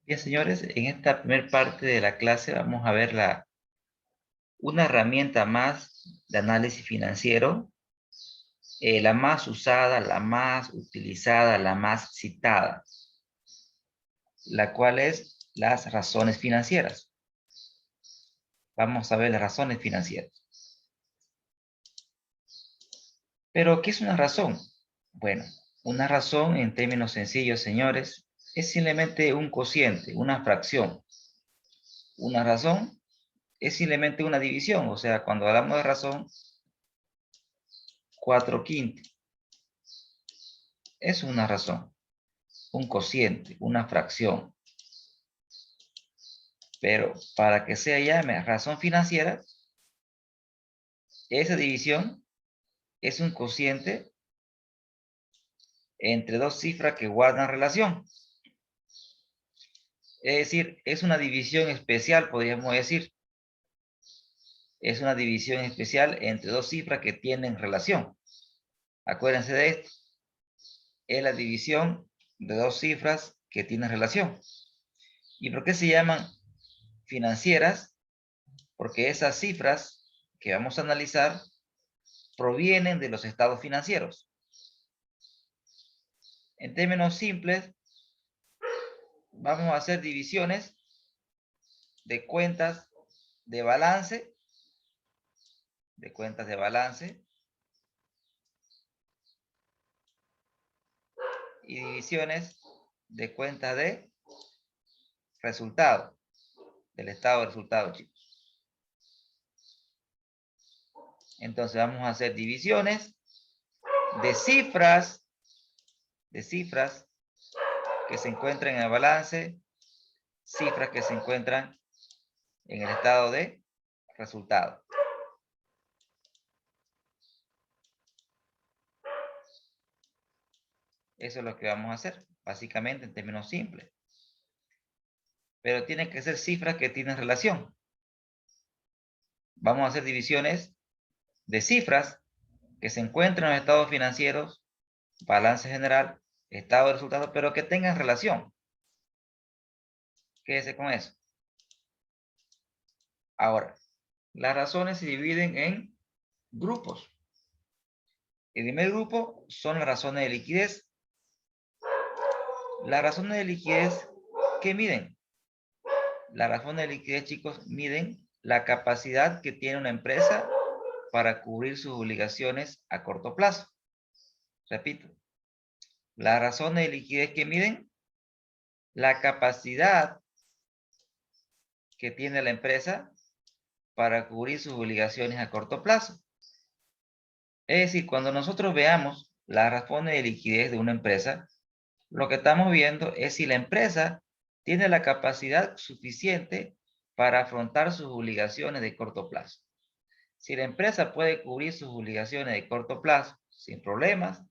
Bien, señores, en esta primera parte de la clase vamos a ver una herramienta más de análisis financiero, la más usada, la más utilizada, la más citada, la cual es las razones financieras. Vamos a ver las razones financieras. Pero, ¿qué es una razón? Bueno, una razón en términos sencillos, señores, es simplemente un cociente, una fracción. Una razón es simplemente una división, o sea, cuando hablamos de razón, 4/5 es una razón, un cociente, una fracción. Pero para que se llame razón financiera, esa división es un cociente entre dos cifras que guardan relación. Es decir, es una división especial, podríamos decir. Es una división especial entre dos cifras que tienen relación. Acuérdense de esto. Es la división de dos cifras que tienen relación. ¿Y por qué se llaman financieras? Porque esas cifras que vamos a analizar provienen de los estados financieros. En términos simples, vamos a hacer divisiones de cuentas de balance, y divisiones de cuentas de resultado, del estado de resultado, chicos. Entonces vamos a hacer divisiones de cifras que se encuentran en el balance, cifras que se encuentran en el estado de resultado. Eso es lo que vamos a hacer, básicamente en términos simples. Pero tienen que ser cifras que tienen relación. Vamos a hacer divisiones de cifras que se encuentran en los estados financieros, balance general, estado de resultados, pero que tengan relación. Quédese con eso. Ahora, las razones se dividen en grupos. El primer grupo son las razones de liquidez. Las razones de liquidez, ¿qué miden? Las razones de liquidez, chicos, miden la capacidad que tiene una empresa para cubrir sus obligaciones a corto plazo. Repito, las razones de liquidez que miden la capacidad que tiene la empresa para cubrir sus obligaciones a corto plazo. Es decir, cuando nosotros veamos las razones de liquidez de una empresa, lo que estamos viendo es si la empresa tiene la capacidad suficiente para afrontar sus obligaciones de corto plazo. Si la empresa puede cubrir sus obligaciones de corto plazo sin problemas,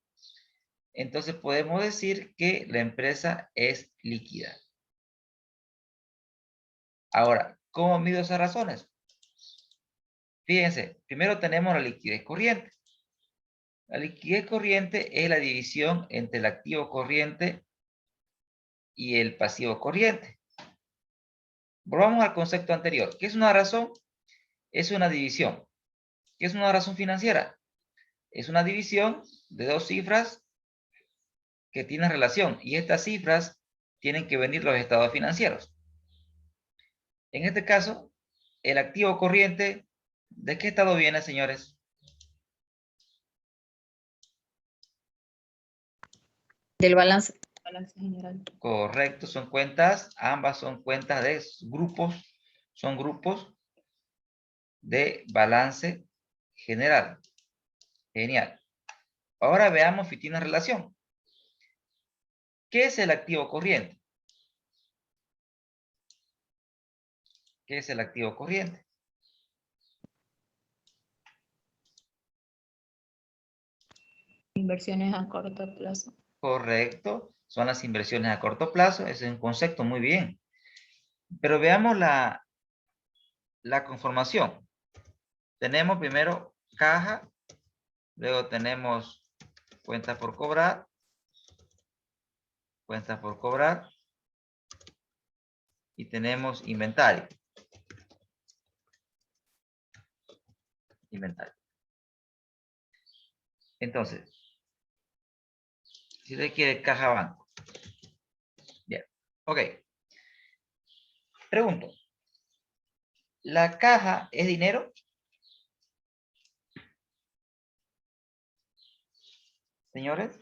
entonces podemos decir que la empresa es líquida. Ahora, ¿cómo mido esas razones? Fíjense, primero tenemos la liquidez corriente. La liquidez corriente es la división entre el activo corriente y el pasivo corriente. Volvamos al concepto anterior. ¿Qué es una razón? Es una división. ¿Qué es una razón financiera? Es una división de dos cifras que tienen relación, y estas cifras tienen que venir los estados financieros. En este caso, el activo corriente, ¿de qué estado viene, señores? Del balance general. Correcto, son cuentas, ambas son cuentas de grupos, son grupos de balance general. Genial. Ahora veamos si tiene relación. ¿Qué es el activo corriente? ¿Qué es el activo corriente? Inversiones a corto plazo. Correcto, son las inversiones a corto plazo, ese es un concepto muy bien. Pero veamos la conformación. Tenemos primero caja, luego tenemos cuentas por cobrar, y tenemos inventario. Inventario. Entonces, si le quiere caja banco. Bien. Ok. Pregunto. ¿La caja es dinero? Señores.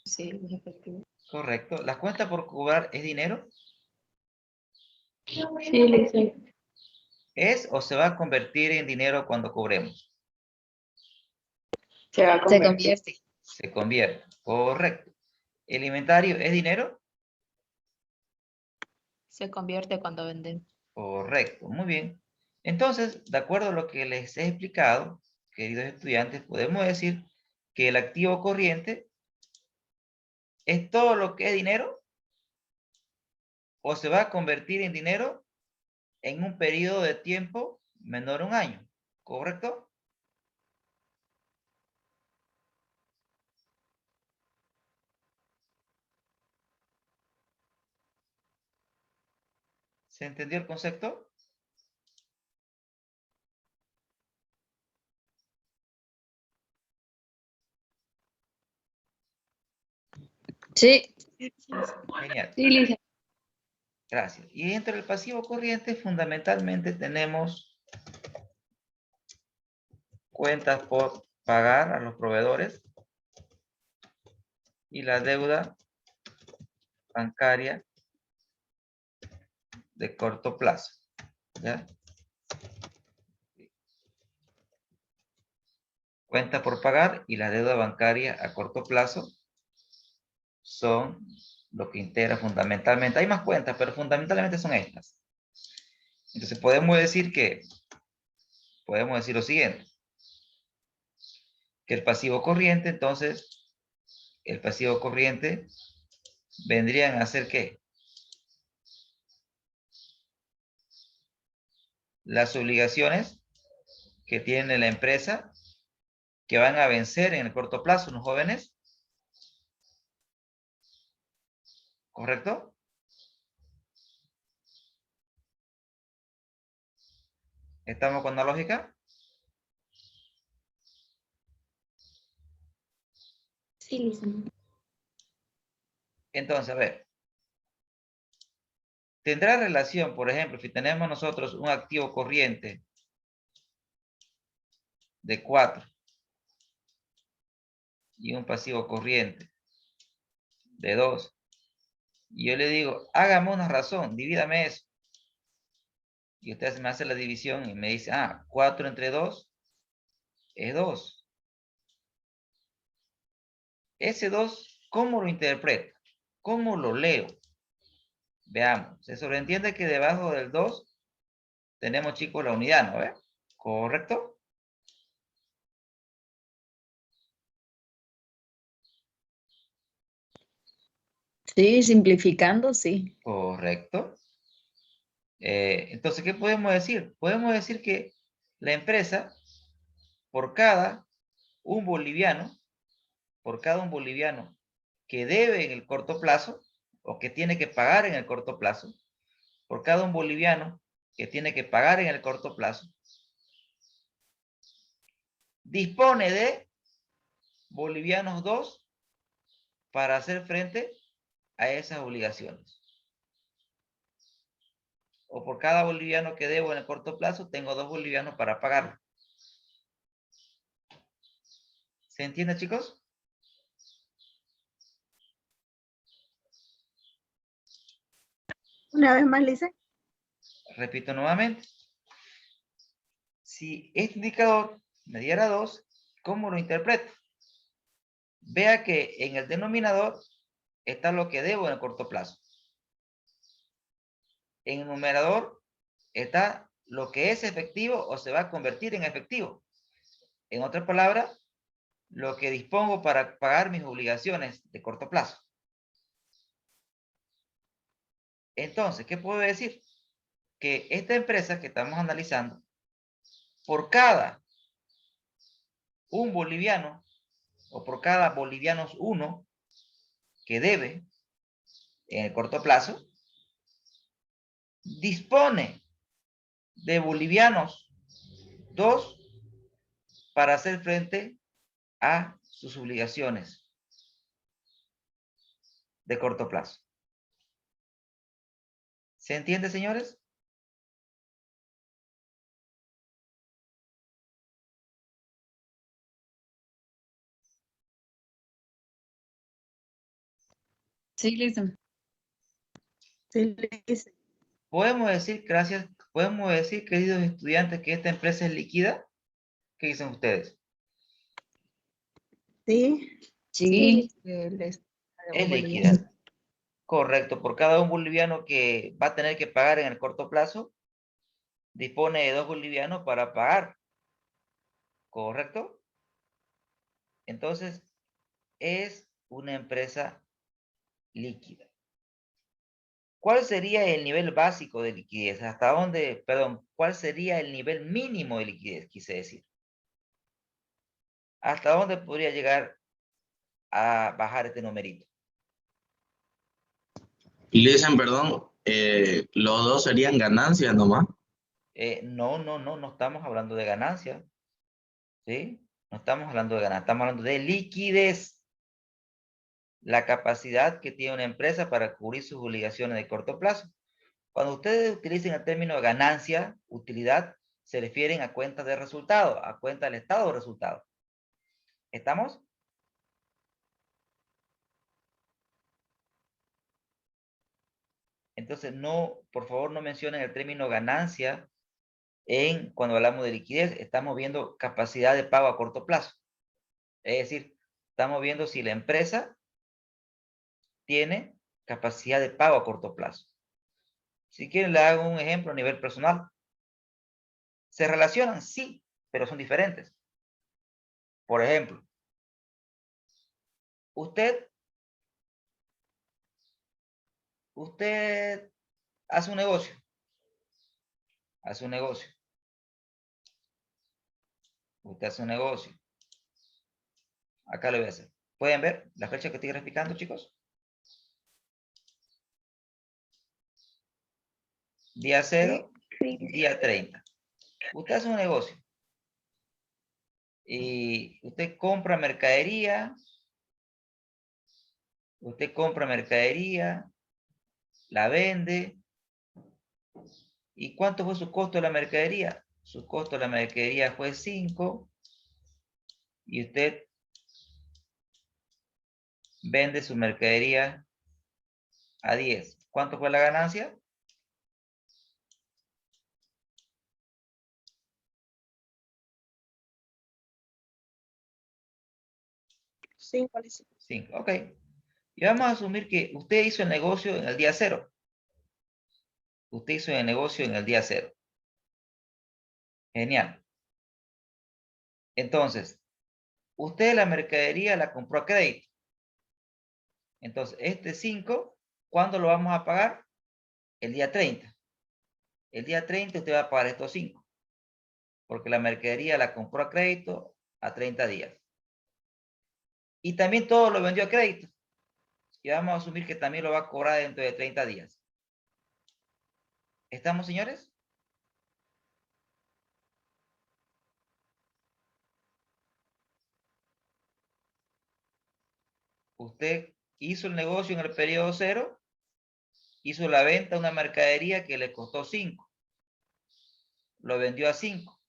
Sí, es efectivo. Correcto. ¿La cuenta por cobrar es dinero? Sí, Lisa. ¿Es o se va a convertir en dinero cuando cobremos? Se va a convertir. Se convierte. Correcto. ¿El inventario es dinero? Se convierte cuando vendemos. Correcto. Muy bien. Entonces, de acuerdo a lo que les he explicado, queridos estudiantes, podemos decir que el activo corriente es todo lo que es dinero o se va a convertir en dinero en un periodo de tiempo menor a un año. ¿Correcto? ¿Se entendió el concepto? Sí. Genial. Sí, Lisa. Gracias. Y dentro del pasivo corriente, fundamentalmente tenemos cuentas por pagar a los proveedores y la deuda bancaria de corto plazo. ¿Ya? Cuenta por pagar y la deuda bancaria a corto plazo son lo que integra fundamentalmente. Hay más cuentas, pero fundamentalmente son estas. Entonces podemos decir lo siguiente, que el pasivo corriente, entonces, el pasivo corriente vendrían a ser ¿qué? Las obligaciones que tiene la empresa que van a vencer en el corto plazo, ¿no, jóvenes? ¿Correcto? ¿Estamos con la lógica? Sí, Lisa. Entonces, a ver. ¿Tendrá relación, por ejemplo, si tenemos nosotros un activo corriente de 4 y un pasivo corriente de 2? Y yo le digo, hágame una razón, divídame eso. Y usted me hace la división y me dice, 4 entre 2 es 2. Ese 2, ¿cómo lo interpreto? ¿Cómo lo leo? Veamos, se sobreentiende que debajo del 2 tenemos, chicos, la unidad, ¿no ve? ¿Correcto? Sí, simplificando, sí. Correcto. Entonces, ¿qué podemos decir? Podemos decir que la empresa, por cada un boliviano, que debe en el corto plazo, o que tiene que pagar en el corto plazo, por cada un boliviano que tiene que pagar en el corto plazo, dispone de bolivianos 2 para hacer frente a esas obligaciones. O por cada boliviano que debo en el corto plazo, tengo 2 bolivianos para pagar. ¿Se entiende, chicos? Una vez más, Lisa. Repito nuevamente. Si este indicador me diera 2, ¿cómo lo interpreto? Vea que en el denominador está lo que debo en el corto plazo. En el numerador está lo que es efectivo o se va a convertir en efectivo. En otras palabras, lo que dispongo para pagar mis obligaciones de corto plazo. Entonces, ¿qué puedo decir? Que esta empresa que estamos analizando, por cada un boliviano, o por cada bolivianos 1 que debe en el corto plazo, dispone de bolivianos 2 para hacer frente a sus obligaciones de corto plazo. ¿Se entiende, señores? Sí, listo. Sí, listo. Podemos decir, gracias, podemos decir, queridos estudiantes, que esta empresa es líquida. ¿Qué dicen ustedes? Sí. Sí. Es líquida. Correcto. Por cada un boliviano que va a tener que pagar en el corto plazo, dispone de 2 bolivianos para pagar. ¿Correcto? Entonces, es una empresa líquida. ¿Cuál sería el nivel básico de liquidez? ¿Hasta dónde, perdón, cuál sería el nivel mínimo de liquidez, quise decir? ¿Hasta dónde podría llegar a bajar este numerito? Y le dicen, perdón, los dos serían ganancias nomás. No estamos hablando de ganancia, ¿sí? No estamos hablando de ganancia, estamos hablando de liquidez. La capacidad que tiene una empresa para cubrir sus obligaciones de corto plazo. Cuando ustedes utilicen el término ganancia, utilidad, se refieren a cuentas de resultado, a cuenta del estado de resultado. ¿Estamos? Entonces, no, por favor, no mencionen el término ganancia cuando hablamos de liquidez. Estamos viendo capacidad de pago a corto plazo. Es decir, estamos viendo si la empresa tiene capacidad de pago a corto plazo. Si quieren, le hago un ejemplo a nivel personal. ¿Se relacionan? Sí, pero son diferentes. Por ejemplo, usted hace un negocio. Hace un negocio. Usted hace un negocio. Acá lo voy a hacer. ¿Pueden ver la fecha que estoy graficando, chicos? Día 0, día 30. Usted hace un negocio. Y usted compra mercadería. Usted compra mercadería. La vende. ¿Y cuánto fue su costo de la mercadería? Su costo de la mercadería fue 5. Y usted vende su mercadería a 10. ¿Cuánto fue la ganancia? 5. Ok. Y vamos a asumir que usted hizo el negocio en el día 0. Usted hizo el negocio en el día 0. Genial. Entonces, usted la mercadería la compró a crédito. Entonces, este 5, ¿cuándo lo vamos a pagar? El día 30. El día 30 usted va a pagar estos 5. Porque la mercadería la compró a crédito a 30 días. Y también todo lo vendió a crédito. Y vamos a asumir que también lo va a cobrar dentro de 30 días. ¿Estamos, señores? Usted hizo el negocio en el periodo 0, hizo la venta de una mercadería que le costó 5. Lo vendió a 5.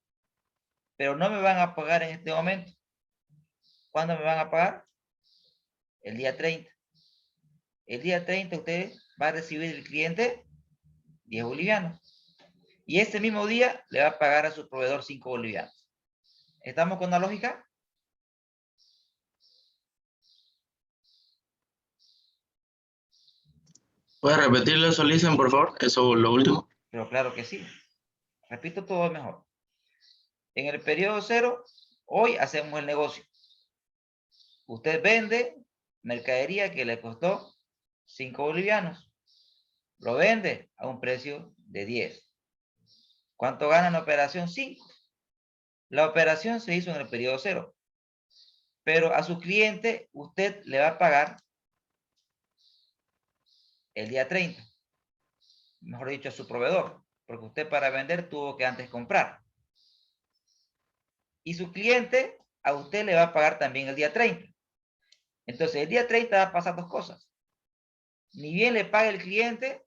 Pero no me van a pagar en este momento. ¿Cuándo me van a pagar? El día 30. El día 30 usted va a recibir del cliente 10 bolivianos. Y ese mismo día le va a pagar a su proveedor 5 bolivianos. ¿Estamos con la lógica? ¿Puedes repetirlo eso, Listen, por favor? Eso, lo último. Pero claro que sí. Repito todo mejor. En el periodo 0, hoy hacemos el negocio. Usted vende mercadería que le costó 5 bolivianos. Lo vende a un precio de 10. ¿Cuánto gana en la operación? 5. La operación se hizo en el periodo 0. Pero a su cliente usted le va a pagar el día 30. Mejor dicho, a su proveedor, porque usted para vender tuvo que antes comprar. Y su cliente a usted le va a pagar también el día 30. Entonces, el día 30 va a pasar dos cosas. Ni bien le paga el cliente,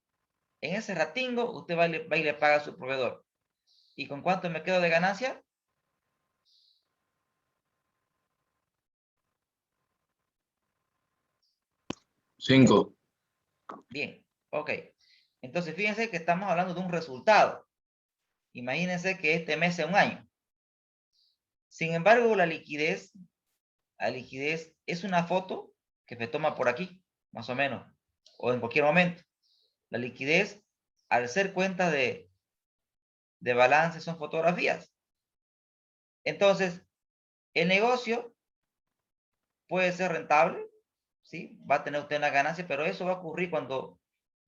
en ese ratingo usted va y le paga a su proveedor. ¿Y con cuánto me quedo de ganancia? 5. Bien, ok. Entonces, fíjense que estamos hablando de un resultado. Imagínense que este mes es un año. Sin embargo, la liquidez es una foto que se toma por aquí, más o menos, o en cualquier momento. La liquidez, al ser cuentas de balance, son fotografías. Entonces, el negocio puede ser rentable, ¿sí? Va a tener usted una ganancia, pero eso va a ocurrir cuando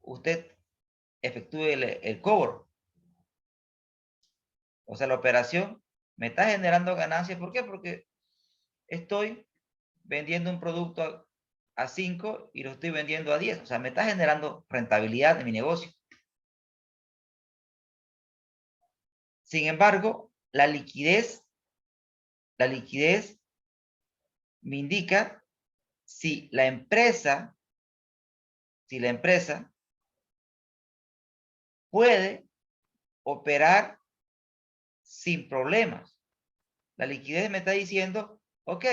usted efectúe el cobro. O sea, la operación me está generando ganancias. ¿Por qué? Porque estoy vendiendo un producto a 5 y lo estoy vendiendo a 10. O sea, me está generando rentabilidad en mi negocio. Sin embargo, la liquidez me indica si la empresa puede operar sin problemas. La liquidez me está diciendo, ok,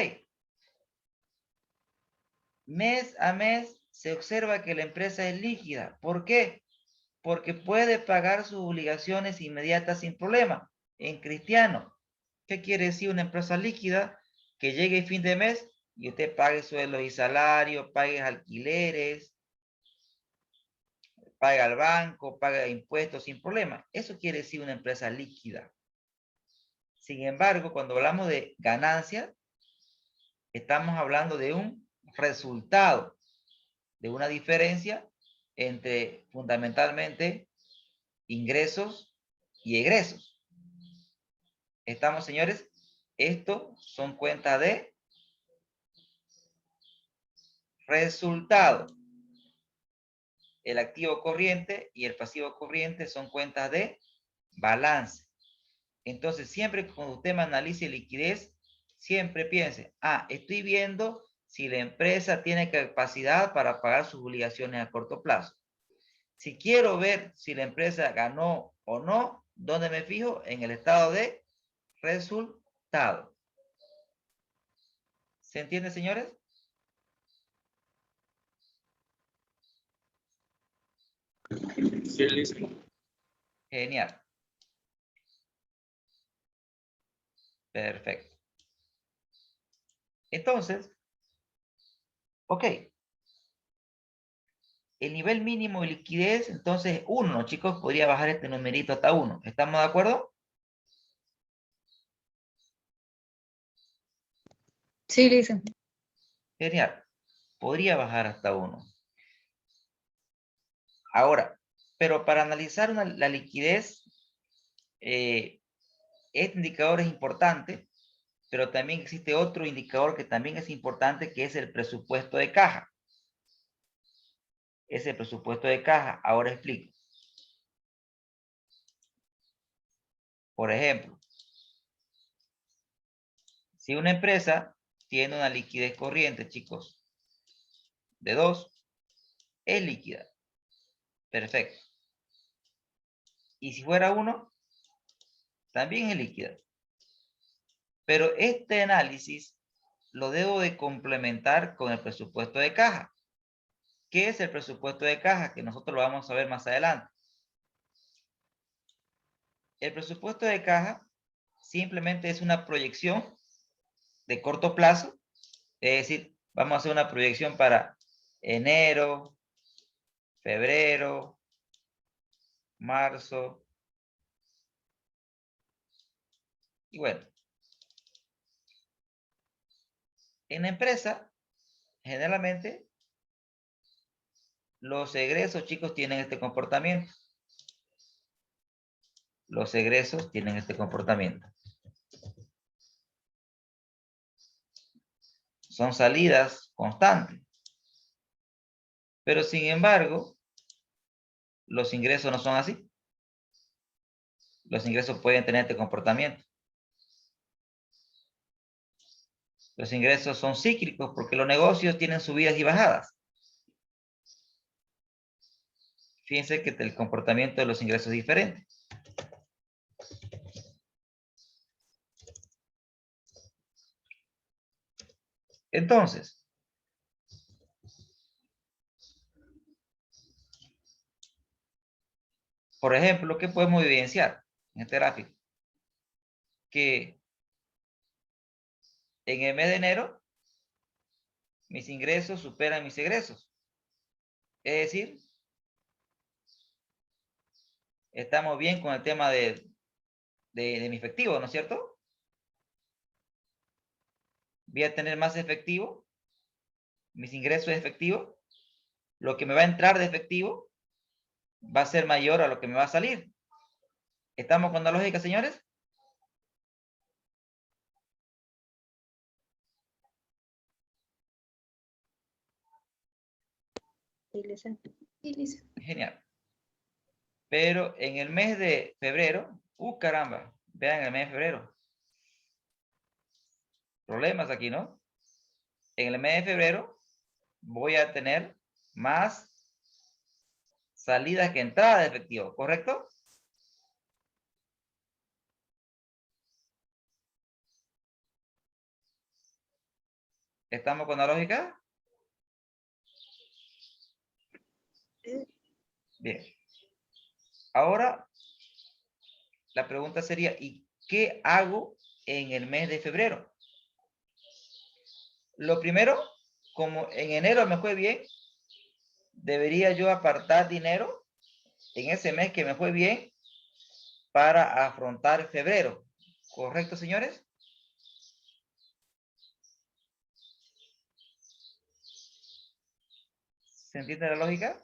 mes a mes se observa que la empresa es líquida. ¿Por qué? Porque puede pagar sus obligaciones inmediatas sin problema. En cristiano, ¿qué quiere decir una empresa líquida? Que llegue el fin de mes y usted pague sueldos y salarios, pague alquileres, paga al banco, paga impuestos sin problema. Eso quiere decir una empresa líquida. Sin embargo, cuando hablamos de ganancia, estamos hablando de un resultado, de una diferencia entre fundamentalmente ingresos y egresos. ¿Estamos, señores? Esto son cuentas de resultado. El activo corriente y el pasivo corriente son cuentas de balance. Entonces, siempre cuando usted me analice liquidez, siempre piense, estoy viendo si la empresa tiene capacidad para pagar sus obligaciones a corto plazo. Si quiero ver si la empresa ganó o no, ¿dónde me fijo? En el estado de resultado. ¿Se entiende, señores? Sí, listo. Genial. Perfecto. Entonces, ok. El nivel mínimo de liquidez, entonces 1, chicos, podría bajar este numerito hasta 1. ¿Estamos de acuerdo? Sí, listo. Genial. Podría bajar hasta 1. Ahora, pero para analizar la liquidez, este indicador es importante, pero también existe otro indicador que también es importante, que es el presupuesto de caja. Ese presupuesto de caja, ahora explico. Por ejemplo, si una empresa tiene una liquidez corriente, chicos, de 2, es líquida. Perfecto. Y si fuera 1, también es líquida. Pero este análisis lo debo de complementar con el presupuesto de caja. ¿Qué es el presupuesto de caja? Que nosotros lo vamos a ver más adelante. El presupuesto de caja simplemente es una proyección de corto plazo. Es decir, vamos a hacer una proyección para enero, febrero, marzo. Y bueno, en la empresa, generalmente, los egresos, chicos, tienen este comportamiento. Los egresos tienen este comportamiento. Son salidas constantes. Pero sin embargo, los ingresos no son así. Los ingresos pueden tener este comportamiento. Los ingresos son cíclicos porque los negocios tienen subidas y bajadas. Fíjense que el comportamiento de los ingresos es diferente. Entonces, por ejemplo, ¿qué podemos evidenciar en este gráfico? Que en el mes de enero, mis ingresos superan mis egresos. Es decir, estamos bien con el tema de mi efectivo, ¿no es cierto? Voy a tener más efectivo, mis ingresos de efectivo, lo que me va a entrar de efectivo va a ser mayor a lo que me va a salir. ¿Estamos con la lógica, señores? Sí, Lisa. Sí, Lisa. Genial. Pero en el mes de febrero, caramba, vean el mes de febrero. Problemas aquí, ¿no? En el mes de febrero voy a tener más salidas que entradas de efectivo, ¿correcto? ¿Estamos con la lógica? Bien. Ahora, la pregunta sería, ¿y qué hago en el mes de febrero? Lo primero, como en enero me fue bien, debería yo apartar dinero en ese mes que me fue bien para afrontar febrero. ¿Correcto, señores? ¿Se entiende la lógica?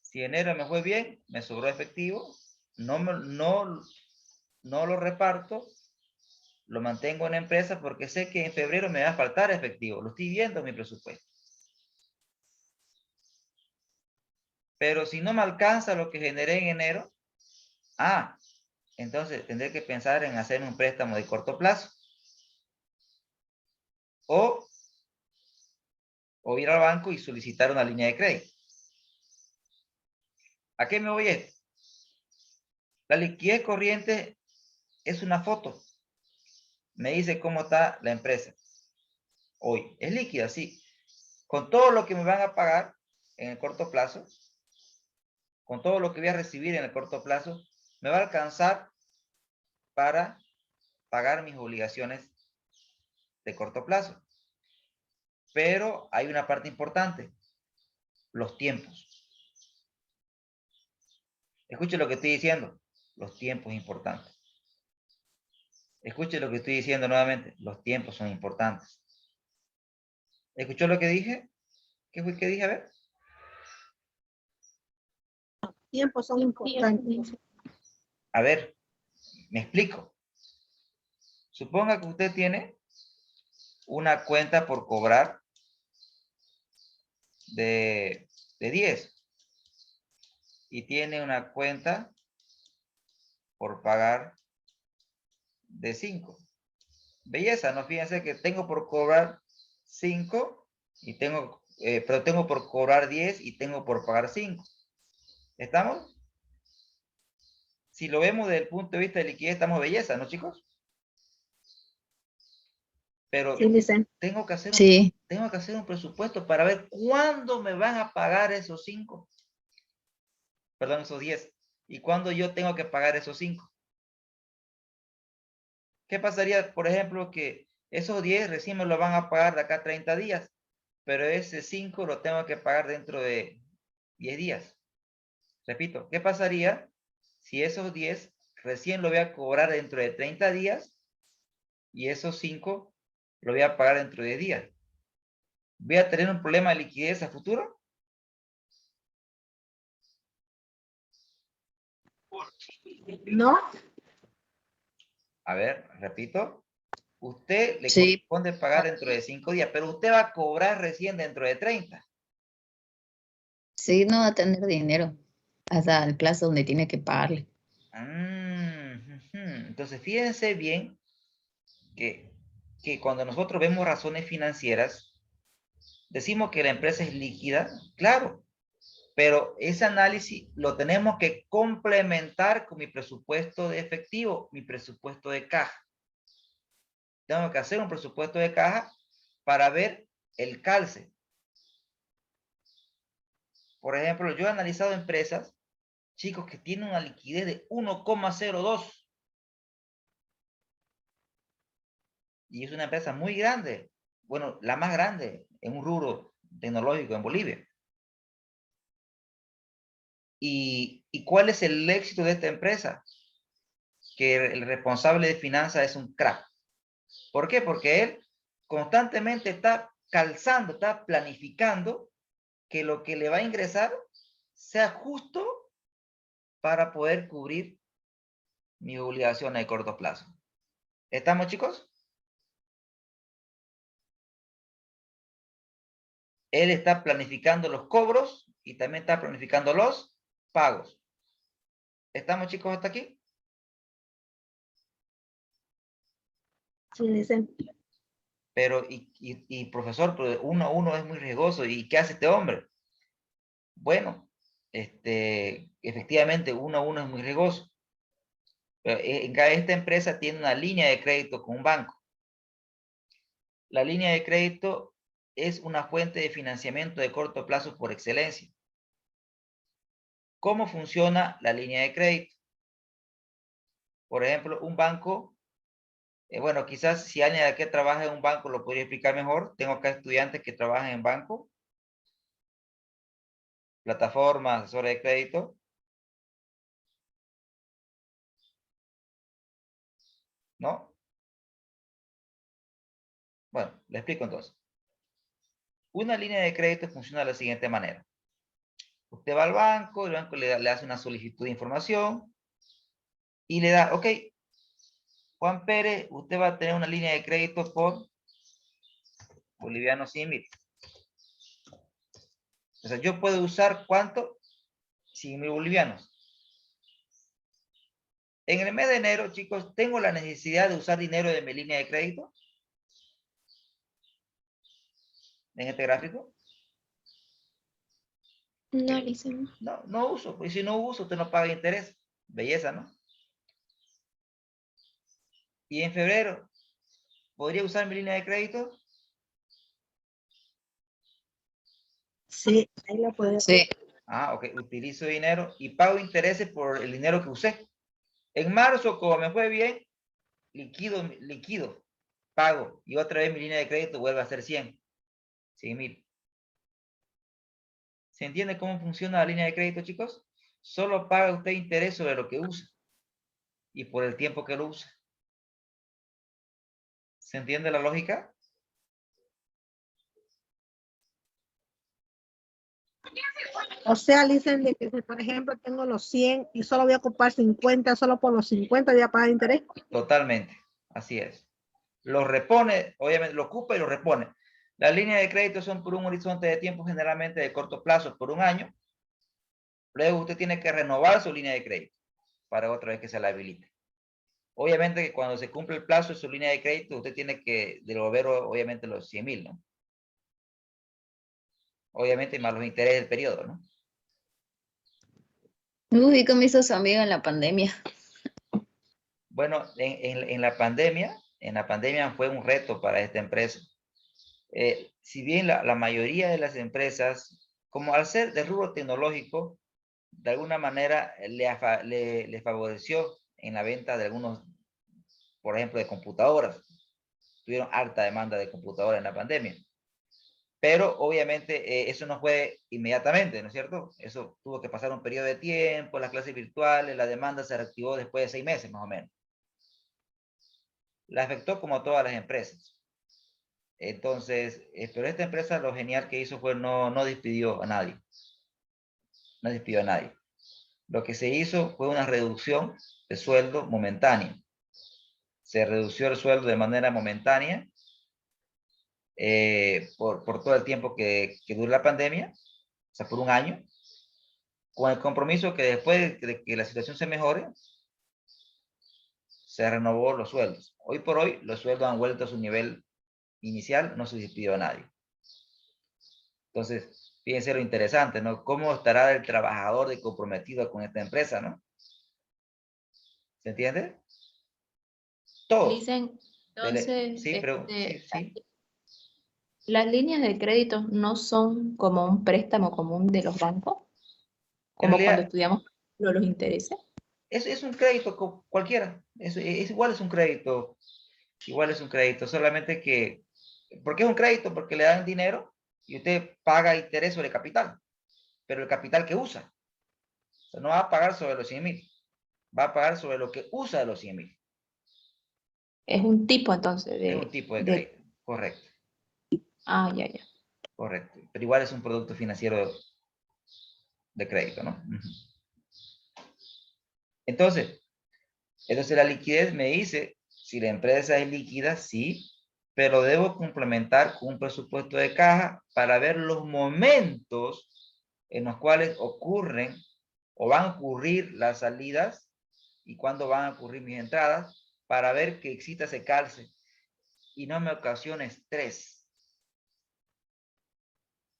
Si enero me fue bien, me sobró efectivo, no lo reparto, lo mantengo en la empresa porque sé que en febrero me va a faltar efectivo. Lo estoy viendo en mi presupuesto. Pero si no me alcanza lo que generé en enero, entonces tendré que pensar en hacer un préstamo de corto plazo. O ir al banco y solicitar una línea de crédito. ¿A qué me voy esto? La liquidez corriente es una foto. Me dice cómo está la empresa. Hoy es líquida, sí. Con todo lo que me van a pagar en el corto plazo, con todo lo que voy a recibir en el corto plazo, me va a alcanzar para pagar mis obligaciones de corto plazo. Pero hay una parte importante, los tiempos. Escuche lo que estoy diciendo, los tiempos importantes. Escuche lo que estoy diciendo nuevamente, los tiempos son importantes. ¿Escuchó lo que dije? ¿Qué fue que dije? A ver. Tiempos son importantes. A ver, me explico. Suponga que usted tiene una cuenta por cobrar de 10 y tiene una cuenta por pagar de 5. Belleza, ¿no? Fíjense que tengo por cobrar 5 y pero tengo por cobrar 10 y tengo por pagar 5. ¿Estamos? Si lo vemos desde el punto de vista de liquidez, estamos belleza, ¿no, chicos? Pero Sí, Lisa. tengo que hacer Sí. tengo que hacer un presupuesto para ver cuándo me van a pagar esos 5. Perdón, esos 10. Y cuándo yo tengo que pagar esos 5. ¿Qué pasaría, por ejemplo, que esos 10 recién me lo van a pagar de acá a 30 días, pero ese 5 lo tengo que pagar dentro de 10 días? Repito, ¿qué pasaría si esos 10 recién lo voy a cobrar dentro de 30 días y esos 5 lo voy a pagar dentro de 10 días? ¿Voy a tener un problema de liquidez a futuro? No. A ver, repito. Usted le Sí. corresponde pagar dentro de 5 días, pero usted va a cobrar recién dentro de 30. Sí, no va a tener dinero hasta el plazo donde tiene que pagarle. Entonces, fíjense bien que cuando nosotros vemos razones financieras, decimos que la empresa es líquida, claro, pero ese análisis lo tenemos que complementar con mi presupuesto de efectivo, mi presupuesto de caja. Tengo que hacer un presupuesto de caja para ver el calce. Por ejemplo, yo he analizado empresas, chicos, que tienen una liquidez de 1,02. Y es una empresa muy grande. Bueno, la más grande en un rubro tecnológico en Bolivia. ¿Y cuál es el éxito de esta empresa? Que el responsable de finanzas es un crack. ¿Por qué? Porque él constantemente está calzando, está planificando que lo que le va a ingresar sea justo para poder cubrir mis obligaciones de corto plazo. ¿Estamos, chicos? Él está planificando los cobros y también está planificando los pagos. ¿Estamos, chicos, hasta aquí? Sí, licenciado. Pero, profesor, pero uno es muy riesgoso. ¿Y qué hace este hombre? Bueno, efectivamente, uno es muy riesgoso. Pero esta empresa tiene una línea de crédito con un banco. La línea de crédito es una fuente de financiamiento de corto plazo por excelencia. ¿Cómo funciona la línea de crédito? Por ejemplo, un banco, bueno, quizás si alguien de aquí trabaja en un banco lo podría explicar mejor. Tengo acá estudiantes que trabajan en banco, plataformas, asesores de crédito. ¿No? Bueno, le explico entonces. Una línea de crédito funciona de la siguiente manera. Usted va al banco, el banco le hace una solicitud de información y le da, ok, Juan Pérez, usted va a tener una línea de crédito por bolivianos 100.000. O sea, yo puedo usar, ¿cuánto? 100.000 bolivianos. En el mes de enero, chicos, ¿tengo la necesidad de usar dinero de mi línea de crédito? En este gráfico. No, licenciado. No uso. Pues si no uso, usted no paga interés. Belleza, ¿no? Y en febrero, ¿podría usar mi línea de crédito? Sí, ahí lo puedo Sí. Ah, ok. Utilizo dinero y pago intereses por el dinero que usé. En marzo, como me fue bien, liquido, pago. Y otra vez mi línea de crédito vuelve a ser 100.000. ¿Se entiende cómo funciona la línea de crédito, chicos? Solo paga usted interés sobre lo que usa y por el tiempo que lo usa. ¿Se entiende la lógica? O sea, dicen de que si, por ejemplo, tengo los 100 y solo voy a ocupar 50, solo por los 50 voy a pagar interés. Totalmente. Así es. Lo repone, obviamente lo ocupa y lo repone. Las líneas de crédito son por un horizonte de tiempo generalmente de corto plazo, por un año. Luego usted tiene que renovar su línea de crédito para otra vez que se la habilite. Obviamente que cuando se cumple el plazo de su línea de crédito, usted tiene que devolver obviamente los 100.000, ¿no? Obviamente más los intereses del periodo, ¿no? Uy, ¿cómo hizo su amigo en la pandemia? Bueno, en la pandemia fue un reto para esta empresa. Si bien la mayoría de las empresas, como al ser de rubro tecnológico, de alguna manera le favoreció en la venta de algunos, por ejemplo, de computadoras. Tuvieron alta demanda de computadoras en la pandemia. Pero obviamente eso no fue inmediatamente, ¿no es cierto? Eso tuvo que pasar un periodo de tiempo, las clases virtuales, la demanda se reactivó después de 6 meses más o menos. La afectó como a todas las empresas. Entonces, pero esta empresa lo genial que hizo fue no despidió a nadie. No despidió a nadie. Lo que se hizo fue una reducción de sueldo momentánea. se redució el sueldo de manera momentánea por todo el tiempo que dure la pandemia, o sea, por un año, con el compromiso que después de que la situación se mejore, se renovó los sueldos. Hoy por hoy, los sueldos han vuelto a su nivel inicial, no se despidió a nadie. Entonces, fíjense lo interesante, ¿no? ¿Cómo estará el trabajador de comprometido con esta empresa, ¿no? ¿Se entiende? Todo. Dicen, entonces, Sí, pero sí. las líneas de crédito no son como un préstamo común de los bancos, En como cuando realidad, estudiamos los intereses. es un crédito cualquiera. Igual es un crédito. Igual es un crédito. Solamente que, ¿por qué es un crédito? Porque le dan dinero y usted paga interés sobre capital. Pero el capital que usa. O sea, no va a pagar sobre los 100.000. Va a pagar sobre lo que usa de los 100.000. Es un tipo entonces Es un tipo de crédito. Correcto. Ya. Correcto. Pero igual es un producto financiero de crédito, ¿no? Entonces la liquidez me dice, si la empresa es líquida, sí, pero debo complementar con un presupuesto de caja para ver los momentos en los cuales ocurren o van a ocurrir las salidas y cuándo van a ocurrir mis entradas, para ver que exista ese calce y no me ocasione estrés.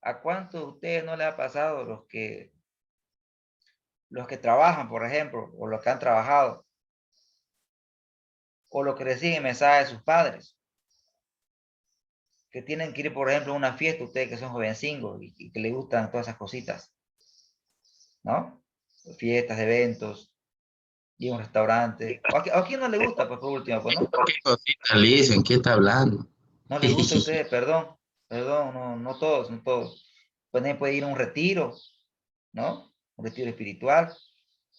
¿A cuántos de ustedes no les ha pasado los que trabajan, por ejemplo, o los que han trabajado, o los que reciben mensajes de sus padres, que tienen que ir, por ejemplo, a una fiesta, ustedes que son jovencingos y que les gustan todas esas cositas, ¿no? Fiestas, eventos, ir a un restaurante. ¿A quién no le gusta, pues, por último, pues, no? ¿Qué cosita le dicen? ¿Qué está hablando? No les gusta a ustedes, perdón, no todos, no todos. Puede ir a un retiro, ¿no? Un retiro espiritual,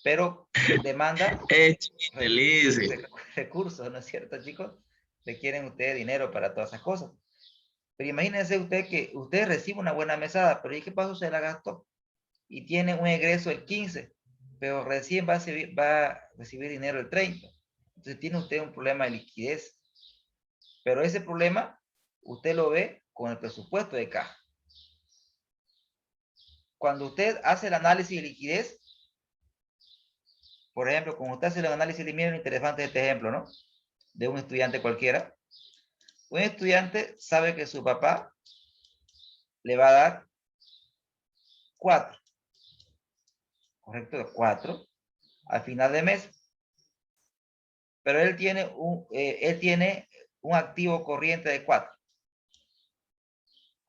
pero demanda recursos, ¿no es cierto, chicos? Requieren ustedes dinero para todas esas cosas. Pero imagínense usted que usted recibe una buena mesada, pero ¿y qué pasó? Se la gastó y tiene un egreso el 15, pero recién va a recibir dinero el 30. Entonces tiene usted un problema de liquidez. Pero ese problema usted lo ve con el presupuesto de caja. Cuando usted hace el análisis de liquidez, por ejemplo, como usted hace el análisis de miren, interesante este ejemplo, ¿no? De un estudiante cualquiera. Un estudiante sabe que su papá le va a dar 4, ¿correcto? 4 al final de mes. Pero él tiene un activo corriente de 4.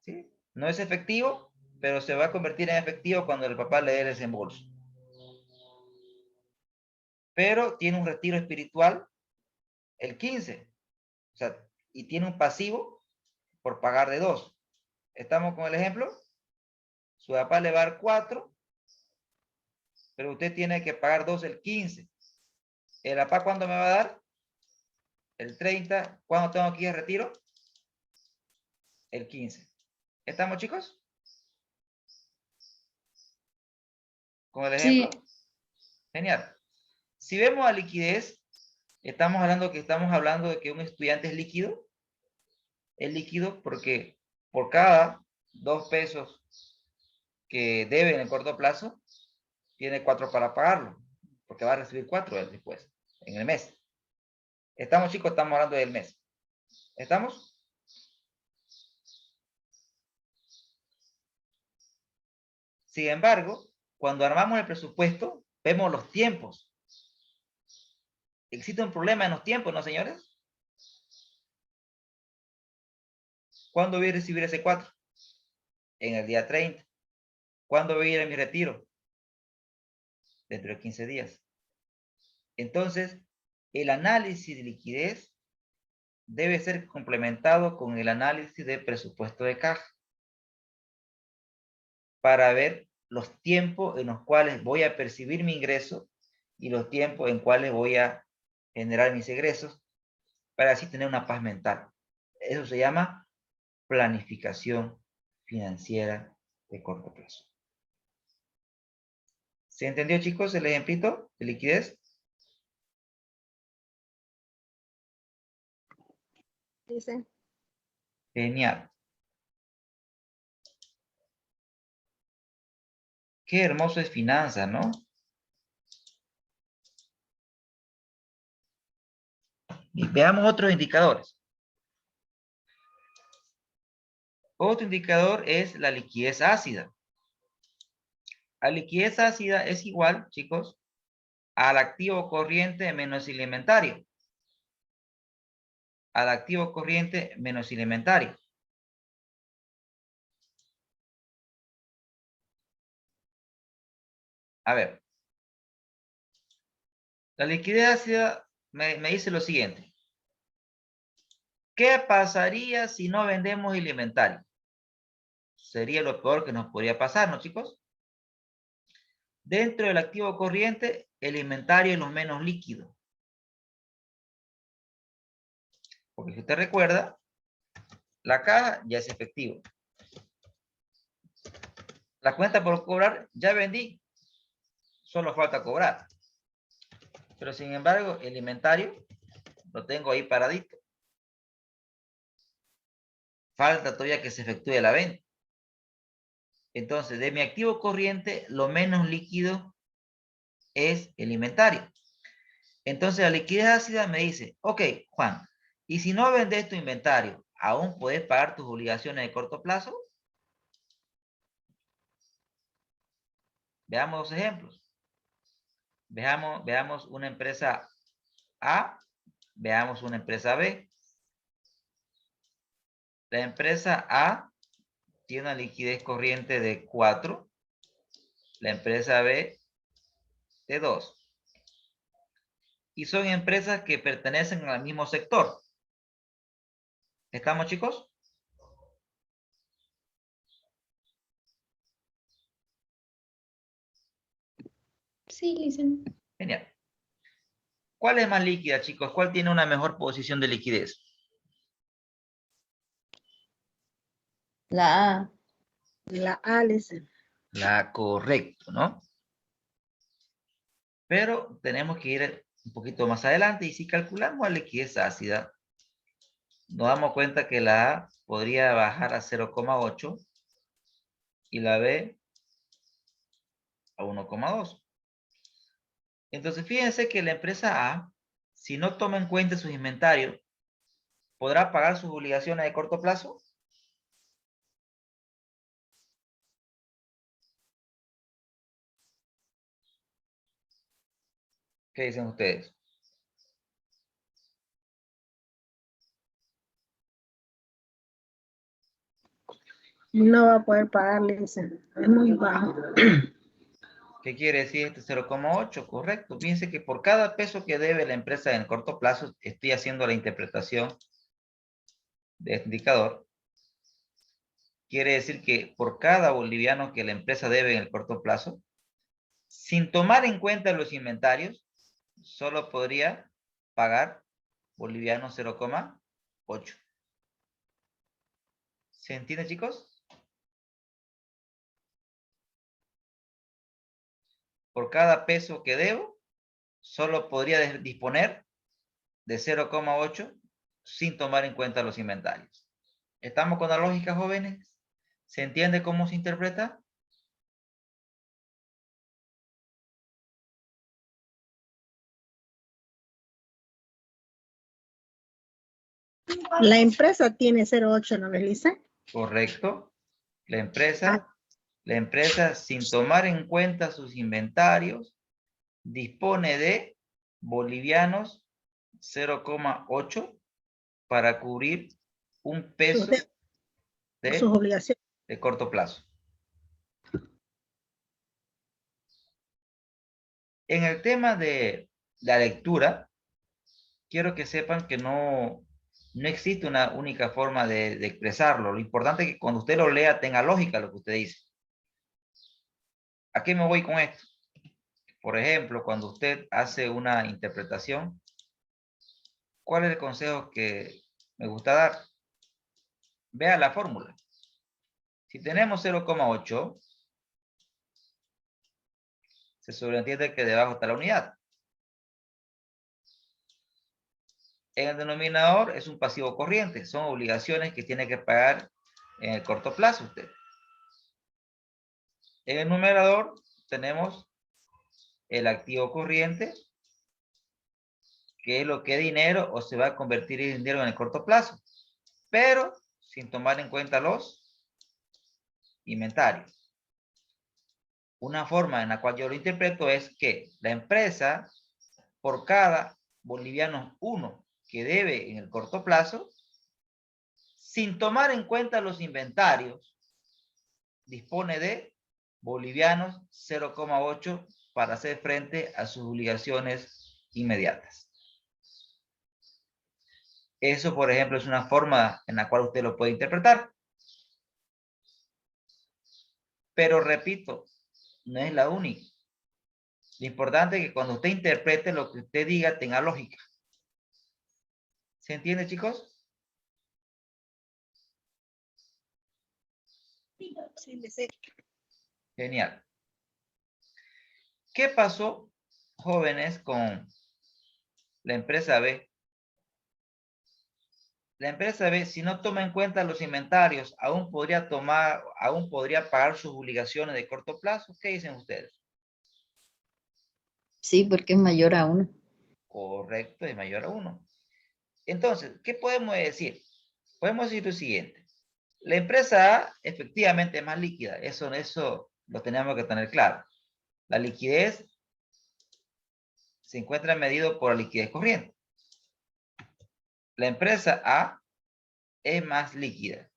¿Sí? No es efectivo, pero se va a convertir en efectivo cuando el papá le dé el desembolso. Pero tiene un retiro espiritual el 15. O sea, y tiene un pasivo por pagar de 2. ¿Estamos con el ejemplo? Su papá le va a dar 4, pero usted tiene que pagar 2 el 15. ¿El papá cuándo me va a dar? El 30. ¿Cuándo tengo que ir a retiro? El 15. ¿Estamos, chicos? ¿Con el ejemplo? Sí, Genial. Si vemos a liquidez, estamos hablando de que un estudiante es líquido. Es líquido porque por cada 2 pesos que debe en el corto plazo, tiene 4 para pagarlo, porque va a recibir 4 después, en el mes. ¿Estamos, chicos? Estamos hablando del mes. ¿Estamos? Sin embargo, cuando armamos el presupuesto, vemos los tiempos. ¿Existe un problema en los tiempos, no, señores? ¿Cuándo voy a recibir ese 4? En el día 30. ¿Cuándo voy a ir a mi retiro? Dentro de 15 días. Entonces, el análisis de liquidez debe ser complementado con el análisis de presupuesto de caja para ver los tiempos en los cuales voy a percibir mi ingreso y los tiempos en cuales voy a generar mis egresos para así tener una paz mental. Eso se llama planificación financiera de corto plazo. ¿Se entendió, chicos, el ejemplito de liquidez? Dice. Genial. Qué hermoso es finanzas, ¿no? Y veamos otros indicadores. Otro indicador es la liquidez ácida. La liquidez ácida es igual, chicos, al activo corriente menos el inventario. Al activo corriente menos el inventario. A ver. La liquidez ácida me dice lo siguiente. ¿Qué pasaría si no vendemos el inventario? Sería lo peor que nos podría pasar, ¿no, chicos? Dentro del activo corriente, el inventario es lo menos líquido. Porque si usted recuerda, la caja ya es efectivo. La cuenta por cobrar, ya vendí. Solo falta cobrar. Pero sin embargo, el inventario lo tengo ahí paradito. Falta todavía que se efectúe la venta. Entonces, de mi activo corriente, lo menos líquido es el inventario. Entonces, la liquidez ácida me dice, ok, Juan, ¿y si no vendes tu inventario, aún puedes pagar tus obligaciones de corto plazo? Veamos dos ejemplos. Veamos una empresa A, veamos una empresa B. La empresa A tiene una liquidez corriente de 4, la empresa B de 2. Y son empresas que pertenecen al mismo sector. ¿Estamos, chicos? Sí, Lisen. Genial. ¿Cuál es más líquida, chicos? ¿Cuál tiene una mejor posición de liquidez? La A. La A, dice. La correcto, ¿no? Pero tenemos que ir un poquito más adelante y si calculamos la liquidez ácida, nos damos cuenta que la A podría bajar a 0,8 y la B a 1,2. Entonces, fíjense que la empresa A, si no toma en cuenta sus inventarios, ¿podrá pagar sus obligaciones de corto plazo? ¿Qué dicen ustedes? No va a poder pagar, dice. Es muy bajo. ¿Qué quiere decir este 0,8? Correcto. Fíjense que por cada peso que debe la empresa en corto plazo, estoy haciendo la interpretación de este indicador. Quiere decir que por cada boliviano que la empresa debe en el corto plazo, sin tomar en cuenta los inventarios, solo podría pagar boliviano 0,8. ¿Se entiende, chicos? Por cada peso que debo, solo podría disponer de 0,8 sin tomar en cuenta los inventarios. ¿Estamos con la lógica, jóvenes? ¿Se entiende cómo se interpreta? La empresa tiene 0,8, ¿no ves, Lisa? Correcto. La empresa, sin tomar en cuenta sus inventarios, dispone de bolivianos 0,8 para cubrir un peso Sus obligaciones. de corto plazo. En el tema de la lectura, quiero que sepan que no existe una única forma de expresarlo. Lo importante es que cuando usted lo lea tenga lógica lo que usted dice. ¿A qué me voy con esto? Por ejemplo, cuando usted hace una interpretación, ¿cuál es el consejo que me gusta dar? Vea la fórmula. Si tenemos 0,8, se sobreentiende que debajo está la unidad. En el denominador es un pasivo corriente. Son obligaciones que tiene que pagar en el corto plazo usted. En el numerador tenemos el activo corriente, que es lo que es dinero o se va a convertir en dinero en el corto plazo, pero sin tomar en cuenta los inventarios. Una forma en la cual yo lo interpreto es que la empresa, por cada boliviano 1 que debe en el corto plazo, sin tomar en cuenta los inventarios, dispone de bolivianos 0,8 para hacer frente a sus obligaciones inmediatas. Eso, por ejemplo, es una forma en la cual usted lo puede interpretar. Pero repito, no es la única. Lo importante es que cuando usted interprete lo que usted diga tenga lógica. ¿Se entiende, chicos? Sí. Genial. ¿Qué pasó, jóvenes, con la empresa B? La empresa B, si no toma en cuenta los inventarios, aún podría pagar sus obligaciones de corto plazo. ¿Qué dicen ustedes? Sí, porque es mayor a 1. Correcto, es mayor a 1. Entonces, ¿qué podemos decir? Podemos decir lo siguiente. La empresa A efectivamente es más líquida. Eso lo tenemos que tener claro. La liquidez se encuentra medido por la liquidez corriente. La empresa A es más líquida,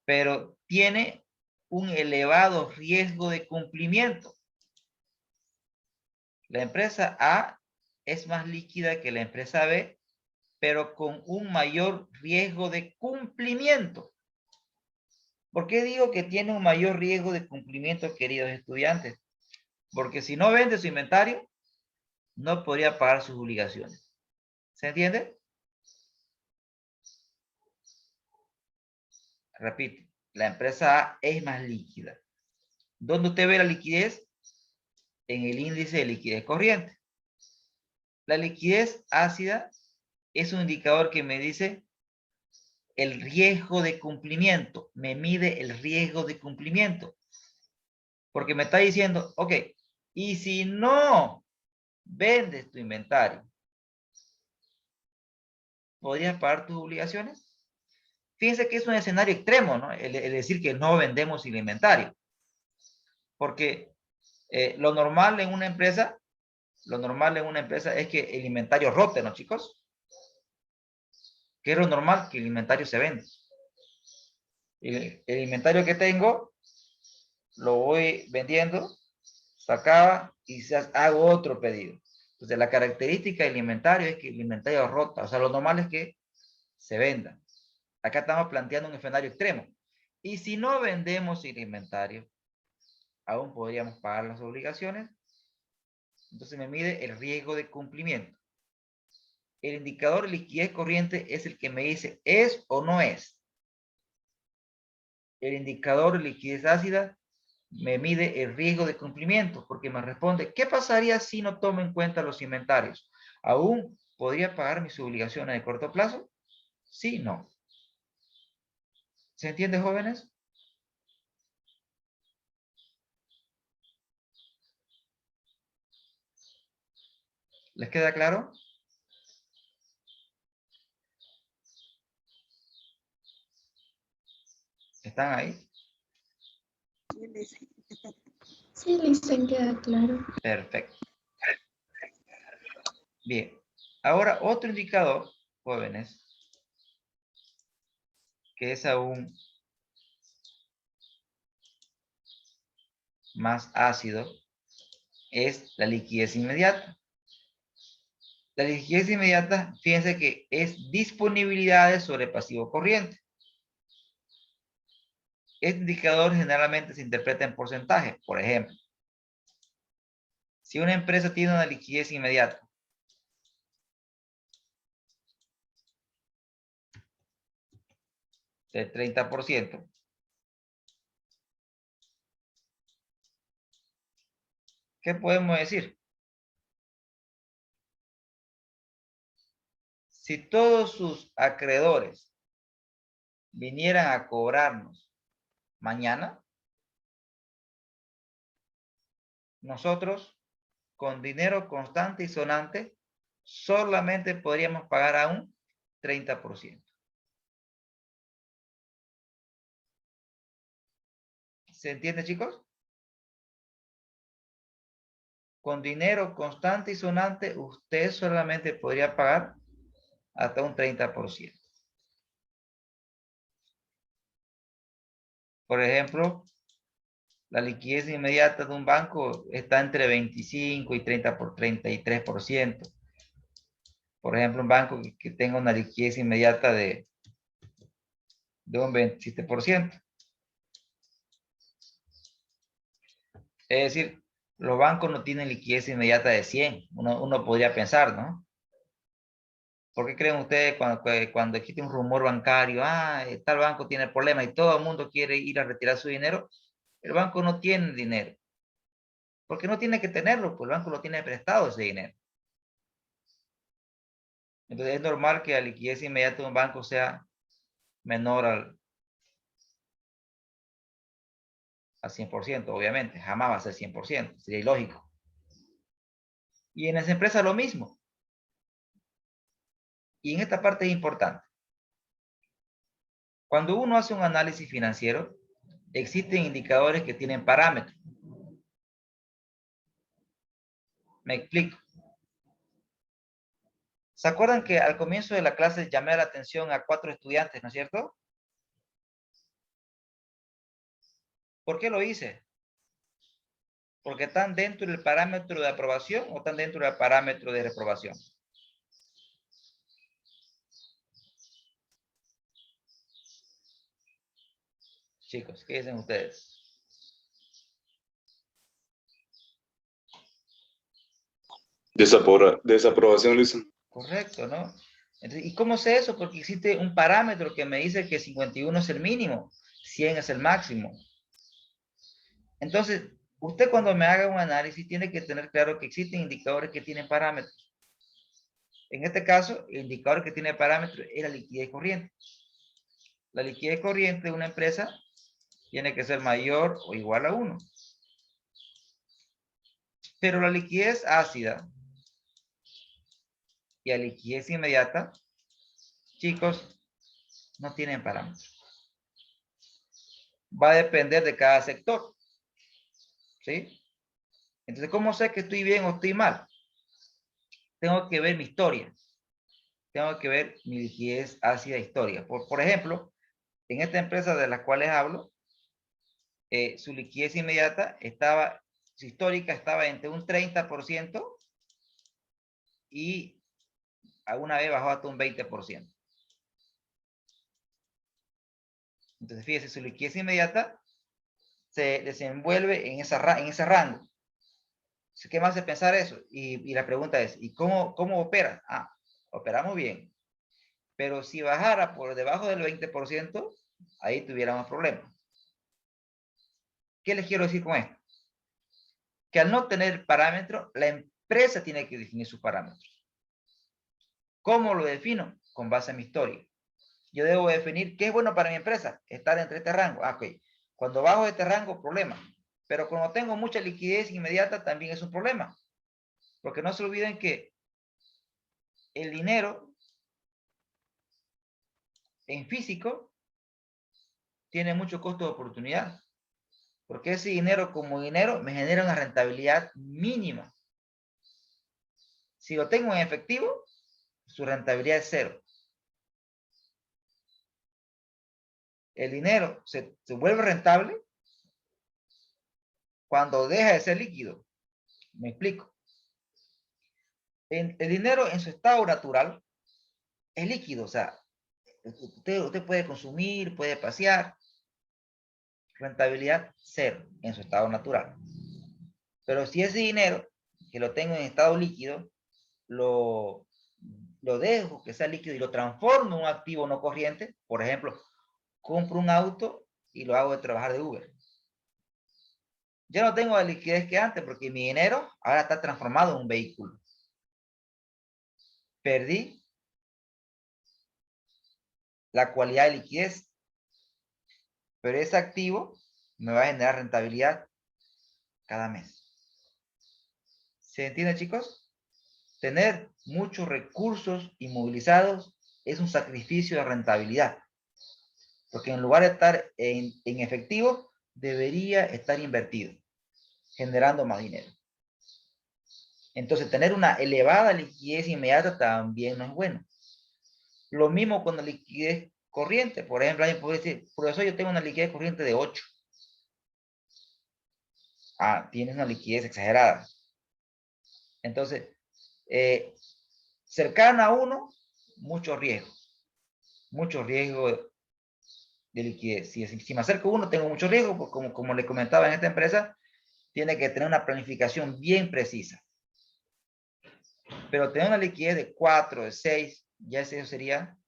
pero tiene un elevado riesgo de cumplimiento. La empresa A es más líquida que la empresa B, pero con un mayor riesgo de cumplimiento. ¿Por qué digo que tiene un mayor riesgo de cumplimiento, queridos estudiantes? Porque si no vende su inventario, no podría pagar sus obligaciones. ¿Se entiende? Repito, la empresa A es más líquida. ¿Dónde usted ve la liquidez? En el índice de liquidez corriente. La liquidez ácida es un indicador que me dice el riesgo de cumplimiento. Me mide el riesgo de cumplimiento. Porque me está diciendo, ok, y si no vendes tu inventario, ¿podrías pagar tus obligaciones? Fíjense que es un escenario extremo, ¿no? El decir que no vendemos el inventario. Porque lo normal en una empresa es que el inventario rote, ¿no, chicos? ¿Qué es lo normal? Que el inventario se vende. El inventario que tengo, lo voy vendiendo, se acaba y hago otro pedido. Entonces, la característica del inventario es que el inventario rota. O sea, lo normal es que se venda. Acá estamos planteando un escenario extremo. Y si no vendemos el inventario, aún podríamos pagar las obligaciones. Entonces me mide el riesgo de cumplimiento. El indicador de liquidez corriente es el que me dice ¿es o no es? El indicador de liquidez ácida me mide el riesgo de cumplimiento porque me responde ¿qué pasaría si no tomo en cuenta los inventarios? ¿Aún podría pagar mis obligaciones de corto plazo? Sí, no. ¿Se entiende, jóvenes? ¿Les queda claro? ¿Están ahí? Sí, Listen, queda claro. Perfecto. Bien. Ahora otro indicador, jóvenes, que es aún más ácido, es la liquidez inmediata. La liquidez inmediata, fíjense que es disponibilidades sobre pasivo corriente. Este indicador generalmente se interpreta en porcentaje. Por ejemplo, si una empresa tiene una liquidez inmediata del 30%, ¿qué podemos decir? Si todos sus acreedores vinieran a cobrarnos mañana, nosotros con dinero constante y sonante solamente podríamos pagar a un 30%. ¿Se entiende, chicos? Con dinero constante y sonante, usted solamente podría pagar hasta un 30%. Por ejemplo, la liquidez inmediata de un banco está entre 25 y 33%. Por ejemplo, un banco que tenga una liquidez inmediata de un 27%. Es decir, los bancos no tienen liquidez inmediata de 100. Uno podría pensar, ¿no? ¿Por qué creen ustedes cuando existe un rumor bancario, tal banco tiene problemas y todo el mundo quiere ir a retirar su dinero? El banco no tiene dinero. Porque no tiene que tenerlo, pues el banco lo tiene prestado ese dinero. Entonces es normal que la liquidez inmediata de un banco sea menor al 100%, obviamente. Jamás va a ser 100%, sería ilógico. Y en las empresas lo mismo. Y en esta parte es importante. Cuando uno hace un análisis financiero, existen indicadores que tienen parámetros. Me explico. ¿Se acuerdan que al comienzo de la clase llamé la atención a 4 estudiantes, ¿no es cierto? ¿Por qué lo hice? ¿Porque están dentro del parámetro de aprobación o están dentro del parámetro de reprobación? Chicos, ¿qué dicen ustedes? Desaprobación, Luis. Correcto, ¿no? Entonces, ¿y cómo sé eso? Porque existe un parámetro que me dice que 51 es el mínimo, 100 es el máximo. Entonces, usted cuando me haga un análisis tiene que tener claro que existen indicadores que tienen parámetros. En este caso, el indicador que tiene parámetros es la liquidez corriente. La liquidez corriente de una empresa tiene que ser mayor o igual a 1. Pero la liquidez ácida y la liquidez inmediata, chicos, no tienen parámetros. Va a depender de cada sector. ¿Sí? Entonces, ¿cómo sé que estoy bien o estoy mal? Tengo que ver mi historia. Tengo que ver mi liquidez ácida historia. Por ejemplo, en esta empresa de las cuales hablo, su liquidez inmediata estaba, su histórica estaba entre un 30% y alguna vez bajó hasta un 20%. Entonces, fíjese, su liquidez inmediata se desenvuelve en ese rango. ¿Qué me hace pensar eso? Y la pregunta es, ¿y cómo opera? Operamos bien. Pero si bajara por debajo del 20%, ahí tuviéramos problemas. ¿Qué les quiero decir con esto? Que al no tener parámetros, la empresa tiene que definir sus parámetros. ¿Cómo lo defino? Con base en mi historia. Yo debo definir qué es bueno para mi empresa, estar entre este rango. Ok. Cuando bajo de este rango, problema. Pero cuando tengo mucha liquidez inmediata, también es un problema. Porque no se olviden que el dinero en físico tiene mucho costo de oportunidad. Porque ese dinero como dinero me genera una rentabilidad mínima. Si lo tengo en efectivo, su rentabilidad es 0. El dinero se vuelve rentable cuando deja de ser líquido. Me explico. El dinero en su estado natural es líquido. O sea, usted puede consumir, puede pasear. Rentabilidad 0 en su estado natural. Pero si ese dinero que lo tengo en estado líquido, lo dejo que sea líquido y lo transformo en un activo no corriente, por ejemplo, compro un auto y lo hago de trabajar de Uber. Ya no tengo la liquidez que antes porque mi dinero ahora está transformado en un vehículo. Perdí la cualidad de liquidez. Pero ese activo me va a generar rentabilidad cada mes. ¿Se entiende, chicos? Tener muchos recursos inmovilizados es un sacrificio de rentabilidad. Porque en lugar de estar en efectivo, debería estar invertido, generando más dinero. Entonces, tener una elevada liquidez inmediata también no es bueno. Lo mismo con la liquidez corriente. Por ejemplo, alguien puede decir, profesor, yo tengo una liquidez corriente de 8. Ah, tienes una liquidez exagerada. Entonces, cercana a 1, mucho riesgo. Mucho riesgo de liquidez. Si me acerco a 1, tengo mucho riesgo, porque como le comentaba en esta empresa, tiene que tener una planificación bien precisa. Pero tener una liquidez de 4, de 6, ya eso sería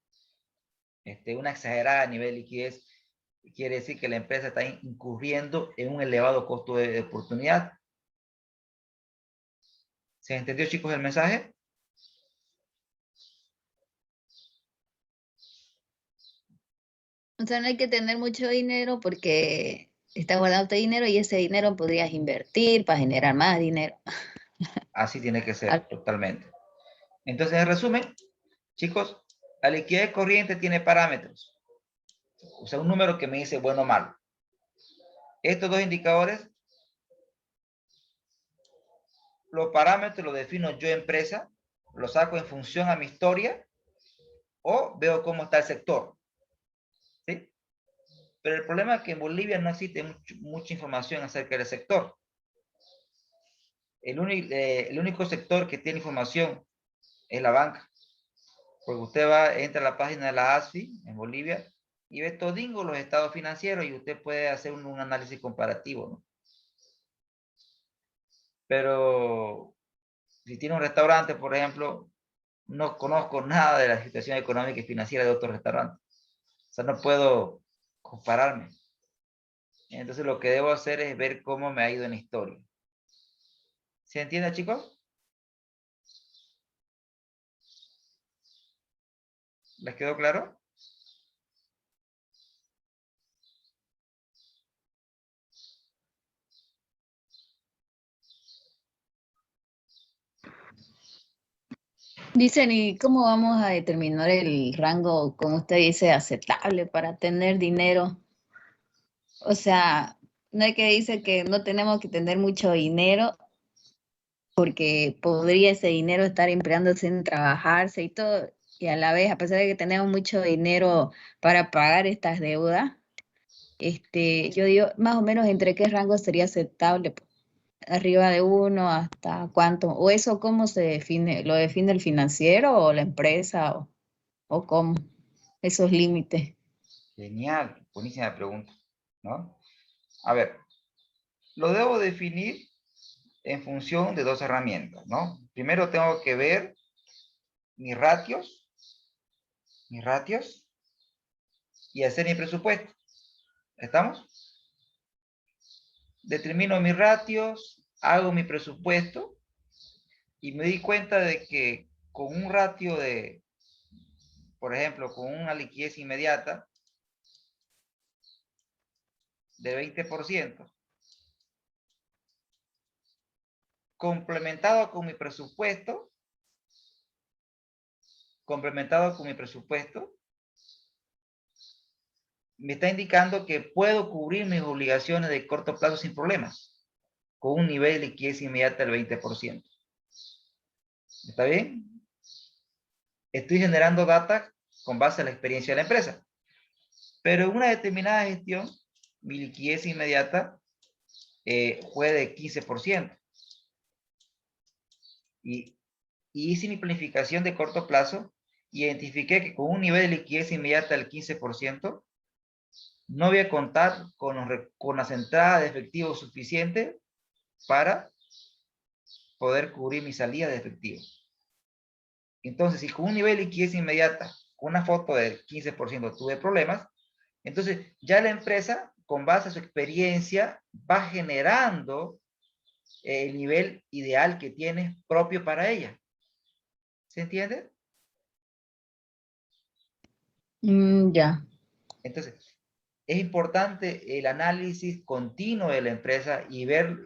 una exagerada nivel de liquidez. Quiere decir que la empresa está incurriendo en un elevado costo de oportunidad. ¿Se entendió, chicos, el mensaje? O sea, no hay que tener mucho dinero porque está guardando tu dinero y ese dinero podrías invertir para generar más dinero. Así tiene que ser, totalmente. Entonces, en resumen, chicos, la liquidez corriente tiene parámetros. O sea, un número que me dice bueno o malo. Estos dos indicadores, los parámetros los defino yo empresa, los saco en función a mi historia o veo cómo está el sector. ¿Sí? Pero el problema es que en Bolivia no existe mucha información acerca del sector. El único sector que tiene información es la banca. Porque usted entra a la página de la ASFI en Bolivia y ve todingo los estados financieros y usted puede hacer un análisis comparativo, ¿no? Pero si tiene un restaurante, por ejemplo, no conozco nada de la situación económica y financiera de otros restaurantes. O sea, no puedo compararme. Entonces lo que debo hacer es ver cómo me ha ido en la historia. ¿Se entiende, chicos? ¿Les quedó claro? Dicen, ¿y cómo vamos a determinar el rango, como usted dice, aceptable para tener dinero? O sea, no hay que dice que no tenemos que tener mucho dinero porque podría ese dinero estar empleándose en trabajarse y todo, y a la vez, a pesar de que tenemos mucho dinero para pagar estas deudas, yo digo, más o menos entre qué rango sería aceptable, arriba de 1 hasta cuánto, o eso cómo se define, ¿lo define el financiero o la empresa o cómo? Esos límites. Genial, buenísima pregunta, ¿no? A ver, lo debo definir en función de dos herramientas, ¿no? Primero tengo que ver mis ratios y hacer mi presupuesto. ¿Estamos? Determino mis ratios, hago mi presupuesto y me di cuenta de que con un ratio de, por ejemplo, con una liquidez inmediata de 20%, complementado con mi presupuesto, me está indicando que puedo cubrir mis obligaciones de corto plazo sin problemas, con un nivel de liquidez inmediata del 20%. ¿Está bien? Estoy generando data con base a la experiencia de la empresa. Pero en una determinada gestión, mi liquidez inmediata fue de 15%. Y hice mi planificación de corto plazo, identifiqué que con un nivel de liquidez inmediata del 15%, no voy a contar con las entradas de efectivo suficiente para poder cubrir mi salida de efectivo. Entonces, si con un nivel de liquidez inmediata, con una foto del 15% tuve problemas, entonces ya la empresa, con base a su experiencia, va generando el nivel ideal que tiene propio para ella. ¿Se entiende? Ya. Entonces, es importante el análisis continuo de la empresa y ver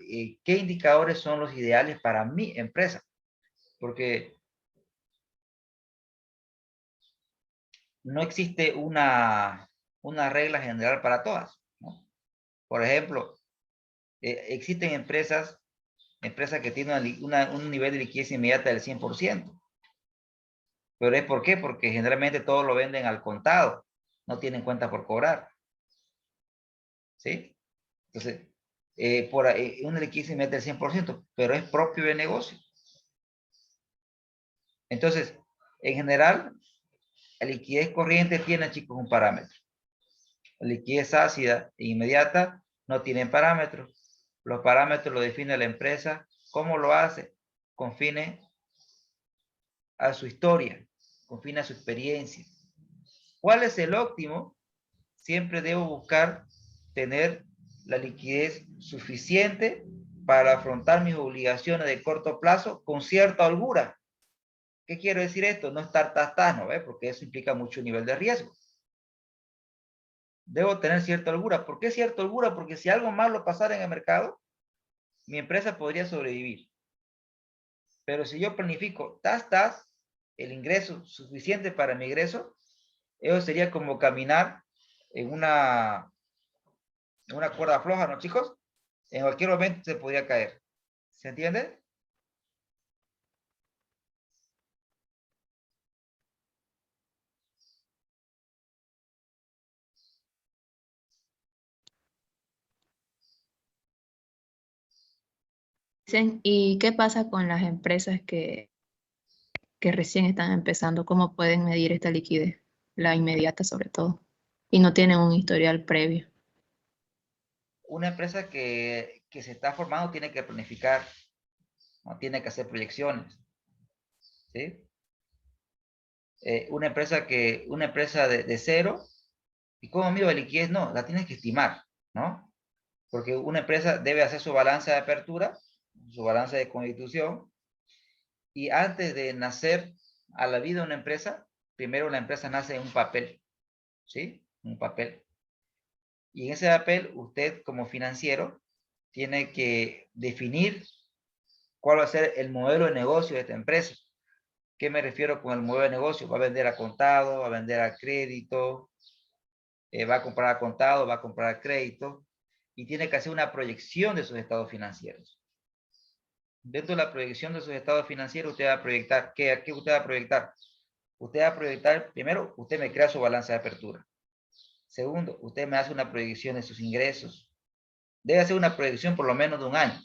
qué indicadores son los ideales para mi empresa. Porque no existe una regla general para todas, ¿no? Por ejemplo, existen empresas que tienen un nivel de liquidez inmediata del 100%. ¿Pero es por qué? Porque generalmente todo lo venden al contado. No tienen cuenta por cobrar. ¿Sí? Entonces, una liquidez inmediata del 100%, pero es propio de negocio. Entonces, en general, la liquidez corriente tiene, chicos, un parámetro. La liquidez ácida e inmediata no tienen parámetros. Los parámetros lo define la empresa. ¿Cómo lo hace? Con fines a su historia, con fines a su experiencia. ¿Cuál es el óptimo? Siempre debo buscar tener la liquidez suficiente para afrontar mis obligaciones de corto plazo con cierta holgura. ¿Qué quiero decir esto? No estar ¿no? Porque eso implica mucho nivel de riesgo. Debo tener cierta holgura. ¿Por qué cierta holgura? Porque si algo malo pasara en el mercado, mi empresa podría sobrevivir. Pero si yo planifico el ingreso suficiente para mi ingreso, eso sería como caminar en una cuerda floja, ¿no, chicos? En cualquier momento se podría caer. ¿Se entiende? ¿Y qué pasa con las empresas que recién están empezando? ¿Cómo pueden medir esta liquidez? La inmediata sobre todo. Y no tienen un historial previo. Una empresa que se está formando tiene que planificar, ¿no? Tiene que hacer proyecciones. ¿Sí? Una empresa de cero, ¿y cómo mido la liquidez? No, la tienes que estimar, ¿no? Porque una empresa debe hacer su balance de apertura, su balance de constitución, y antes de nacer a la vida una empresa, primero la empresa nace en un papel, ¿sí? Un papel. Y en ese papel, usted como financiero tiene que definir cuál va a ser el modelo de negocio de esta empresa. ¿Qué me refiero con el modelo de negocio? ¿Va a vender a contado? ¿Va a vender a crédito? ¿Va a comprar a contado? ¿Va a comprar a crédito? Y tiene que hacer una proyección de sus estados financieros. Dentro de la proyección de sus estados financieros, usted va a proyectar, ¿qué usted va a proyectar? Usted va a proyectar, primero, usted me crea su balance de apertura. Segundo, usted me hace una proyección de sus ingresos. Debe hacer una proyección por lo menos de un año.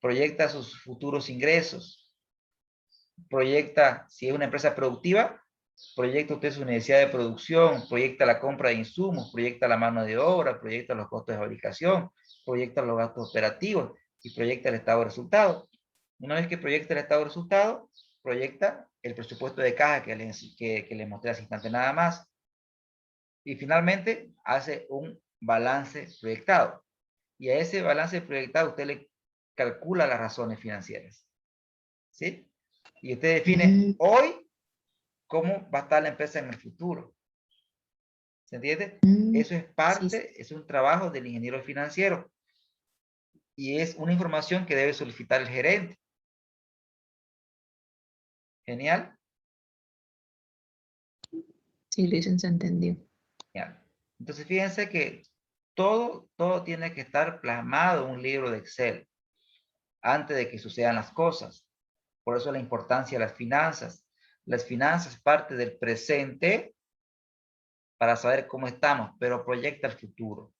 Proyecta sus futuros ingresos. Proyecta, si es una empresa productiva, proyecta usted su necesidad de producción, proyecta la compra de insumos, proyecta la mano de obra, proyecta los costos de fabricación, proyecta los gastos operativos y proyecta el estado de resultados. Una vez que proyecta el estado de resultados, proyecta el presupuesto de caja que les mostré hace instante nada más. Y finalmente hace un balance proyectado. Y a ese balance proyectado usted le calcula las razones financieras. ¿Sí? Y usted define hoy cómo va a estar la empresa en el futuro. ¿Se entiende? Eso es parte, es un trabajo del ingeniero financiero. Y es una información que debe solicitar el gerente. Genial. Sí, Luis, se entendió. Genial. Entonces, fíjense que todo tiene que estar plasmado en un libro de Excel antes de que sucedan las cosas. Por eso la importancia de las finanzas. Las finanzas parte del presente para saber cómo estamos, pero proyecta el futuro.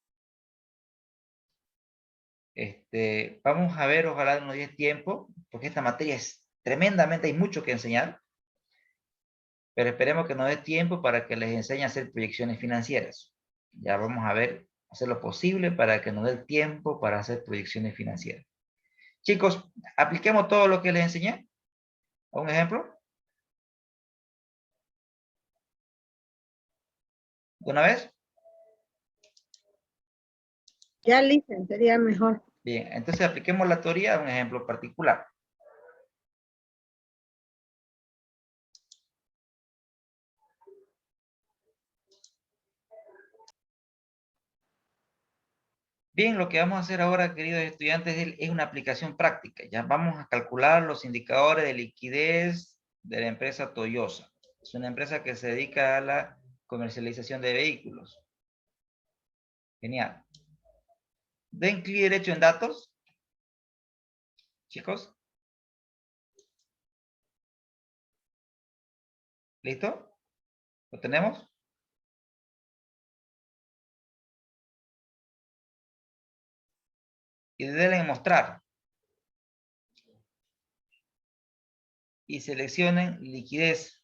Vamos a ver, ojalá nos dé tiempo, porque esta materia es tremendamente, hay mucho que enseñar, pero esperemos que nos dé tiempo para que les enseñe a hacer proyecciones financieras. Ya vamos a ver, hacer lo posible para que nos dé tiempo para hacer proyecciones financieras. Chicos, apliquemos todo lo que les enseñé. ¿Un ejemplo? ¿De una vez? Ya, listen, sería mejor. Bien, entonces apliquemos la teoría a un ejemplo particular. Bien, lo que vamos a hacer ahora, queridos estudiantes, es una aplicación práctica. Ya vamos a calcular los indicadores de liquidez de la empresa Toyosa. Es una empresa que se dedica a la comercialización de vehículos. Genial. Den clic derecho en datos. Chicos. ¿Listo? ¿Lo tenemos? Y denle en mostrar. Y seleccionen liquidez.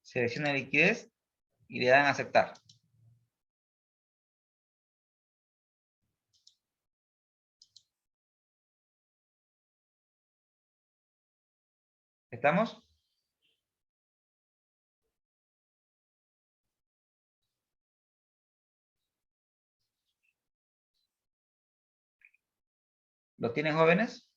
Seleccionen liquidez y le dan a aceptar. ¿Estamos? ¿Lo tienen, jóvenes?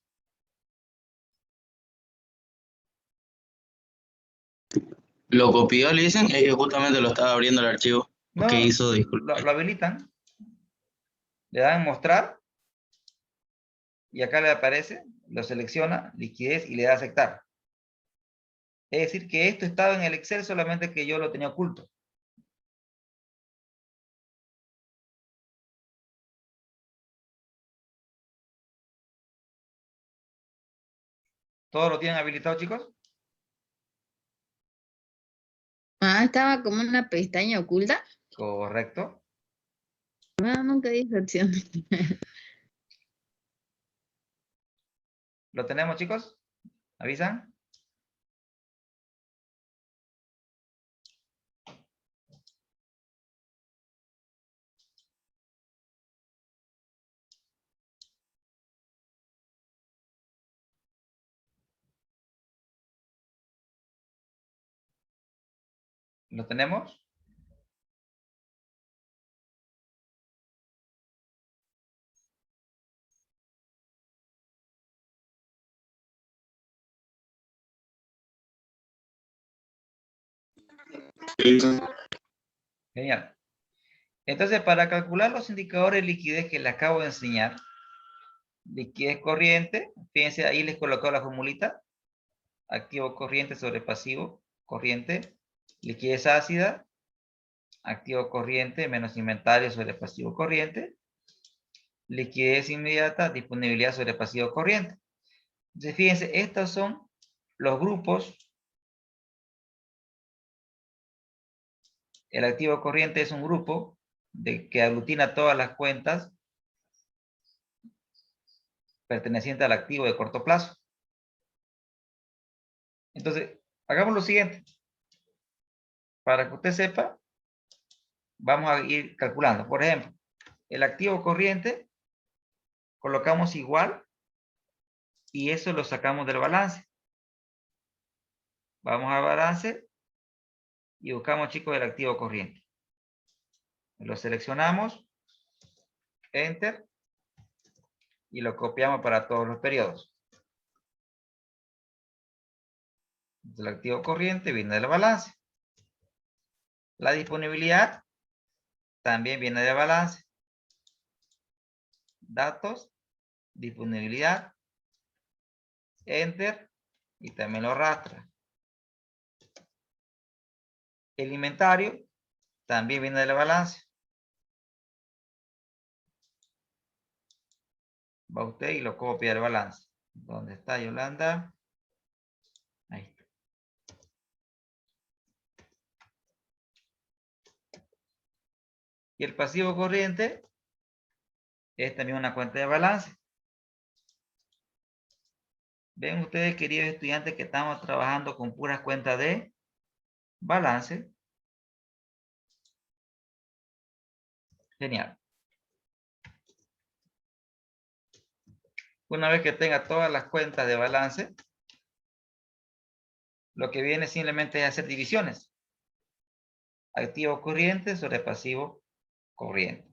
Lo copió, le dicen, es que justamente lo estaba abriendo el archivo. No, ¿Qué hizo? Disculpe. lo habilitan. Le dan en mostrar. Y acá le aparece, lo selecciona, liquidez y le da a aceptar. Es decir, que esto estaba en el Excel, solamente que yo lo tenía oculto. ¿Todos lo tienen habilitado, chicos? Ah, estaba como una pestaña oculta. Correcto. No, nunca dije opción. ¿Lo tenemos, chicos? ¿Avisan? ¿Lo tenemos? Genial. Entonces, para calcular los indicadores de liquidez que les acabo de enseñar, liquidez corriente, fíjense, ahí les colocó la formulita, activo corriente sobre pasivo corriente, liquidez ácida, activo corriente menos inventario sobre pasivo corriente, liquidez inmediata, disponibilidad sobre pasivo corriente. Entonces, fíjense, estos son los grupos. El activo corriente es un grupo que aglutina todas las cuentas pertenecientes al activo de corto plazo. Entonces, hagamos lo siguiente. Para que usted sepa, vamos a ir calculando. Por ejemplo, el activo corriente colocamos igual y eso lo sacamos del balance. Vamos al balance y buscamos, chicos, el activo corriente. Lo seleccionamos, Enter, y lo copiamos para todos los periodos. El activo corriente viene del balance. La disponibilidad también viene del balance. Datos, disponibilidad, Enter, y también lo arrastra. El inventario también viene del balance. Va usted y lo copia del balance. ¿Dónde está Yolanda? Ahí está. Y el pasivo corriente es también una cuenta de balance. Ven ustedes, queridos estudiantes, que estamos trabajando con puras cuentas de balance. Genial. Una vez que tenga todas las cuentas de balance, lo que viene simplemente es hacer divisiones. Activo corriente sobre pasivo corriente.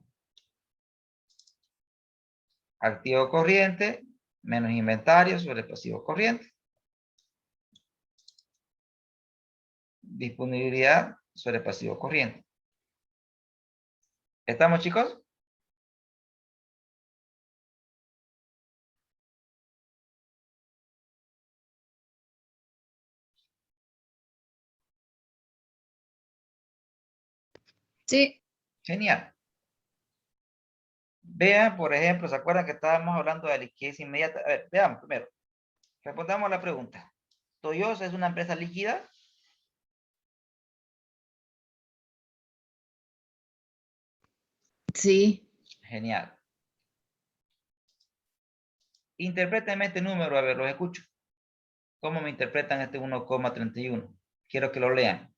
Activo corriente menos inventario sobre pasivo corriente. Disponibilidad sobre pasivo corriente. ¿Estamos, chicos? Sí, Genial. Vean, por ejemplo, ¿se acuerdan que estábamos hablando de liquidez inmediata? A ver, veamos primero. Respondamos la pregunta. ¿Toyosa es una empresa líquida? Sí. Genial. Interprétenme este número, a ver, los escucho. ¿Cómo me interpretan este 1,31? Quiero que lo lean.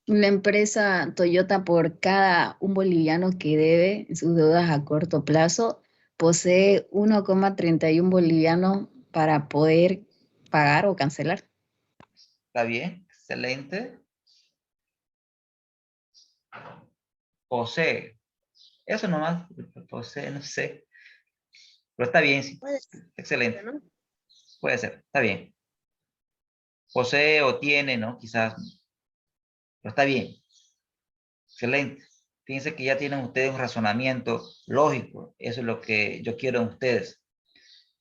La empresa Toyota, por cada un boliviano que debe sus deudas a corto plazo, posee 1,31 bolivianos para poder pagar o cancelar. ¿Está bien? Excelente. Posee. Eso nomás. Posee, no sé. Pero está bien, sí. Puede ser, Excelente. ¿no? Puede ser. Está bien. Posee o tiene, ¿no? Quizás. Pero está bien. Excelente. Fíjense que ya tienen ustedes un razonamiento lógico. Eso es lo que yo quiero en ustedes.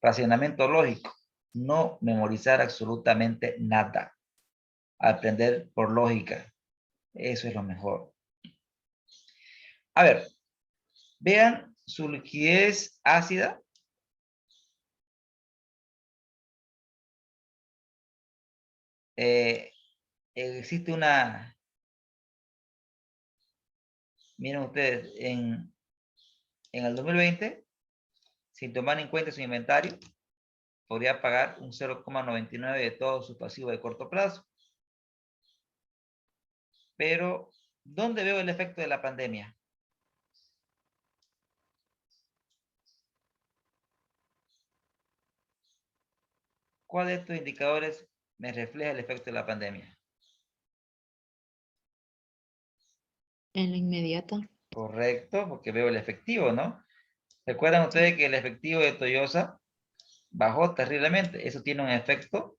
Razonamiento lógico. No memorizar absolutamente nada. Aprender por lógica. Eso es lo mejor. A ver, vean su liquidez ácida. Existe una, miren ustedes, en el 2020, sin tomar en cuenta su inventario, podría pagar un 0,99 de todo su pasivo de corto plazo. Pero, ¿dónde veo el efecto de la pandemia? ¿Cuál de estos indicadores me refleja el efecto de la pandemia? en la inmediata. Correcto, porque veo el efectivo, ¿no? ¿Recuerdan ustedes que el efectivo de Toyosa bajó terriblemente? Eso tiene un efecto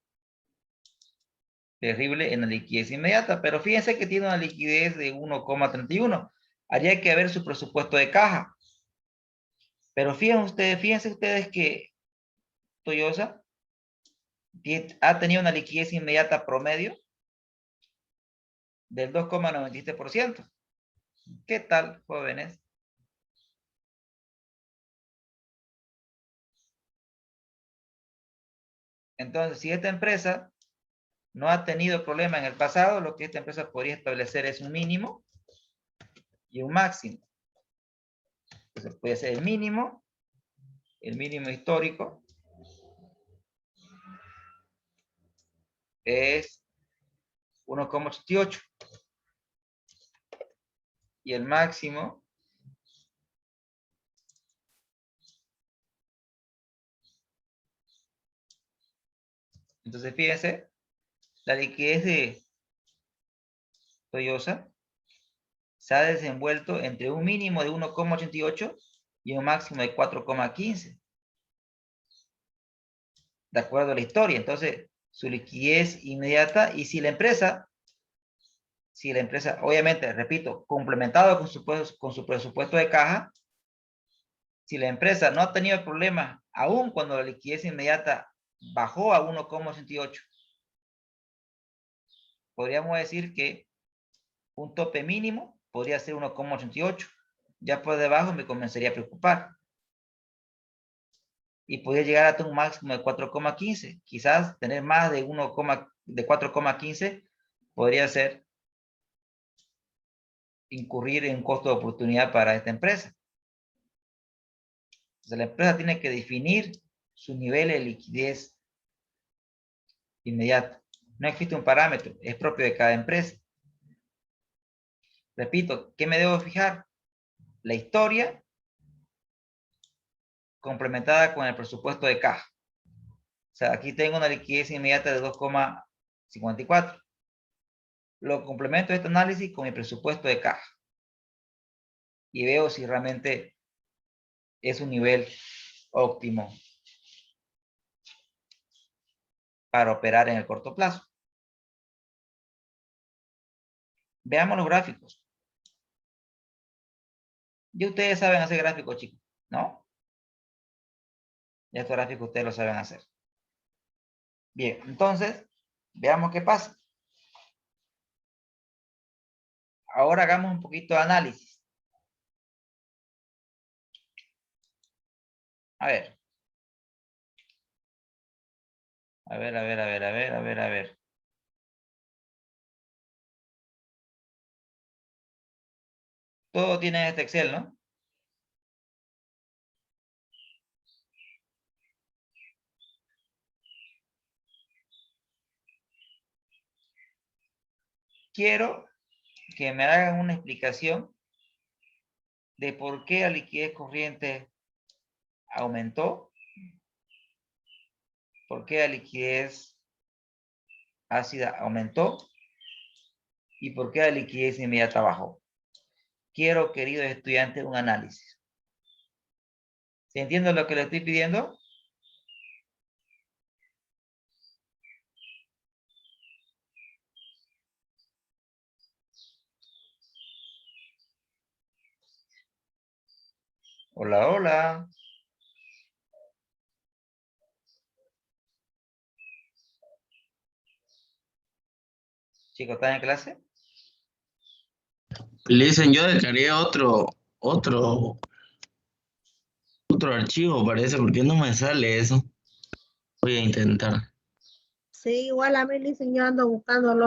terrible en la liquidez inmediata, pero fíjense que tiene una liquidez de 1,31. Haría que ver su presupuesto de caja. Pero fíjense ustedes que Toyosa ha tenido una liquidez inmediata promedio del 2,97%. ¿Qué tal, jóvenes? Entonces, si esta empresa no ha tenido problema en el pasado, lo que esta empresa podría establecer es un mínimo y un máximo. Entonces, puede ser el mínimo histórico es 1,88 y el máximo entonces fíjense la liquidez de Toyosa se ha desenvuelto entre un mínimo de 1,88 y un máximo de 4,15 de acuerdo a la historia. Entonces su liquidez inmediata, y si la empresa obviamente, repito, complementado con su presupuesto de caja, si la empresa no ha tenido problemas, aún cuando la liquidez inmediata bajó a 1,88, podríamos decir que un tope mínimo podría ser 1,88. Ya por debajo me comenzaría a preocupar. Y podría llegar hasta un máximo de 4,15. Quizás tener más de 4,15 podría ser incurrir en un costo de oportunidad para esta empresa. Entonces la empresa tiene que definir su nivel de liquidez inmediata. No existe un parámetro, es propio de cada empresa. Repito, ¿qué me debo fijar? La historia complementada con el presupuesto de caja. O sea, aquí tengo una liquidez inmediata de 2,54. Lo complemento este análisis con mi presupuesto de caja. Y veo si realmente es un nivel óptimo para operar en el corto plazo. Veamos los gráficos. Ya ustedes saben hacer gráficos, chicos, ¿no? Ya estos gráficos ustedes lo saben hacer. Bien, entonces, veamos qué pasa. Ahora hagamos un poquito de análisis. A ver. A ver. Todo tiene este Excel, ¿no? Quiero que me hagan una explicación de por qué la liquidez corriente aumentó, por qué la liquidez ácida aumentó y por qué la liquidez inmediata bajó. Quiero, queridos estudiantes, un análisis. ¿Se entiende lo que le estoy pidiendo? Hola, hola. Chicos, ¿están en clase? Listen, yo descargué otro archivo, parece, porque no me sale eso. Voy a intentar. Sí, igual a mí, Listen, yo ando buscándolo.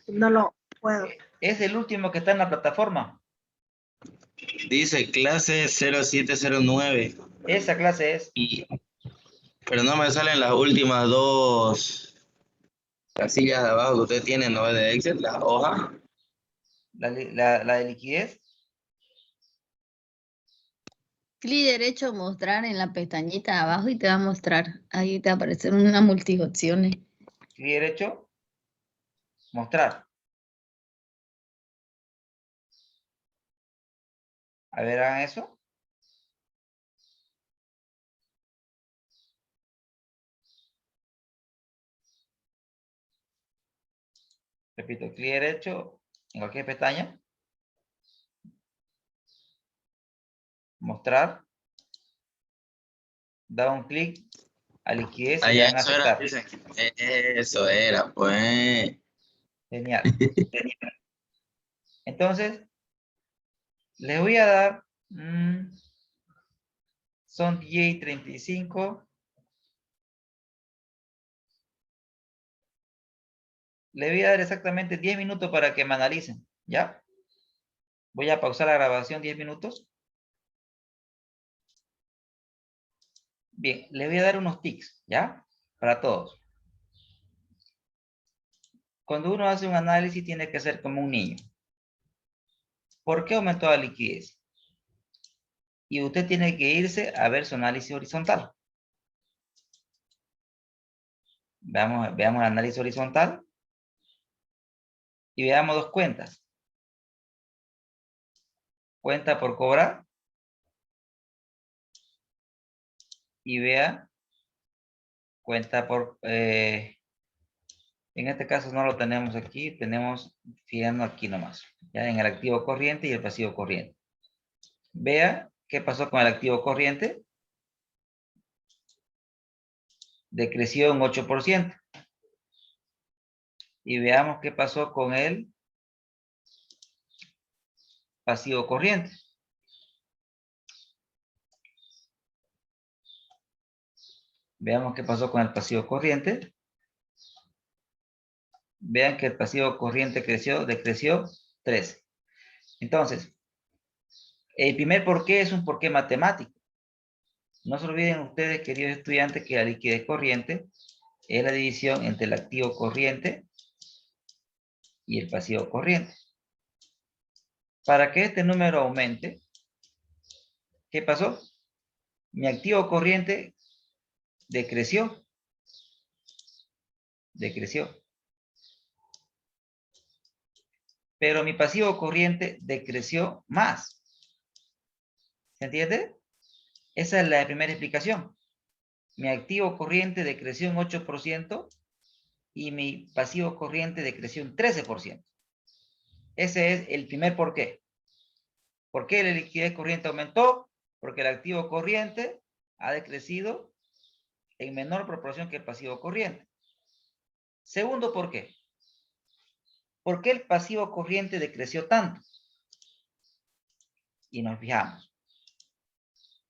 No lo puedo. Es el último que está en la plataforma. Dice clase 0709, Esa clase es. pero no me salen las últimas dos casillas de abajo que usted tiene, ¿no? De Excel, la hoja. La de liquidez. Clic derecho, mostrar en la pestañita de abajo y te va a mostrar. Ahí te va a aparecer una multiopciones. Clic derecho. Mostrar. A ver, hagan eso. Repito, clic derecho en cualquier pestaña. Mostrar. Da un clic a liquidez y le Allá dan a eso era, aceptar. dicen. Eso era, pues. Genial. Entonces, les voy a dar, son 10:35. Le voy a dar exactamente 10 minutos para que me analicen, ¿ya? Voy a pausar la grabación 10 minutos. Bien, le voy a dar unos tics, ¿ya? Para todos. Cuando uno hace un análisis tiene que ser como un niño. ¿Por qué aumentó la liquidez? Y usted tiene que irse a ver su análisis horizontal. Veamos el análisis horizontal. Y veamos dos cuentas. Cuenta por cobrar. Y vea cuenta por... en este caso no lo tenemos aquí. Tenemos fijando aquí nomás. Ya en el activo corriente y el pasivo corriente. Vea qué pasó con el activo corriente. Decreció un 8%. Y veamos qué pasó con el pasivo corriente. Veamos qué pasó con el pasivo corriente. Vean que el pasivo corriente decreció 13. Entonces, el primer porqué es un porqué matemático. No se olviden ustedes, queridos estudiantes, que la liquidez corriente es la división entre el activo corriente y el pasivo corriente. Para que este número aumente, ¿qué pasó? Mi activo corriente decreció. Pero mi pasivo corriente decreció más. ¿Se entiende? Esa es la primera explicación. Mi activo corriente decreció un 8% y mi pasivo corriente decreció un 13%. Ese es el primer porqué. ¿Por qué la liquidez corriente aumentó? Porque el activo corriente ha decrecido en menor proporción que el pasivo corriente. Segundo, ¿por qué? ¿Por qué el pasivo corriente decreció tanto? Y nos fijamos.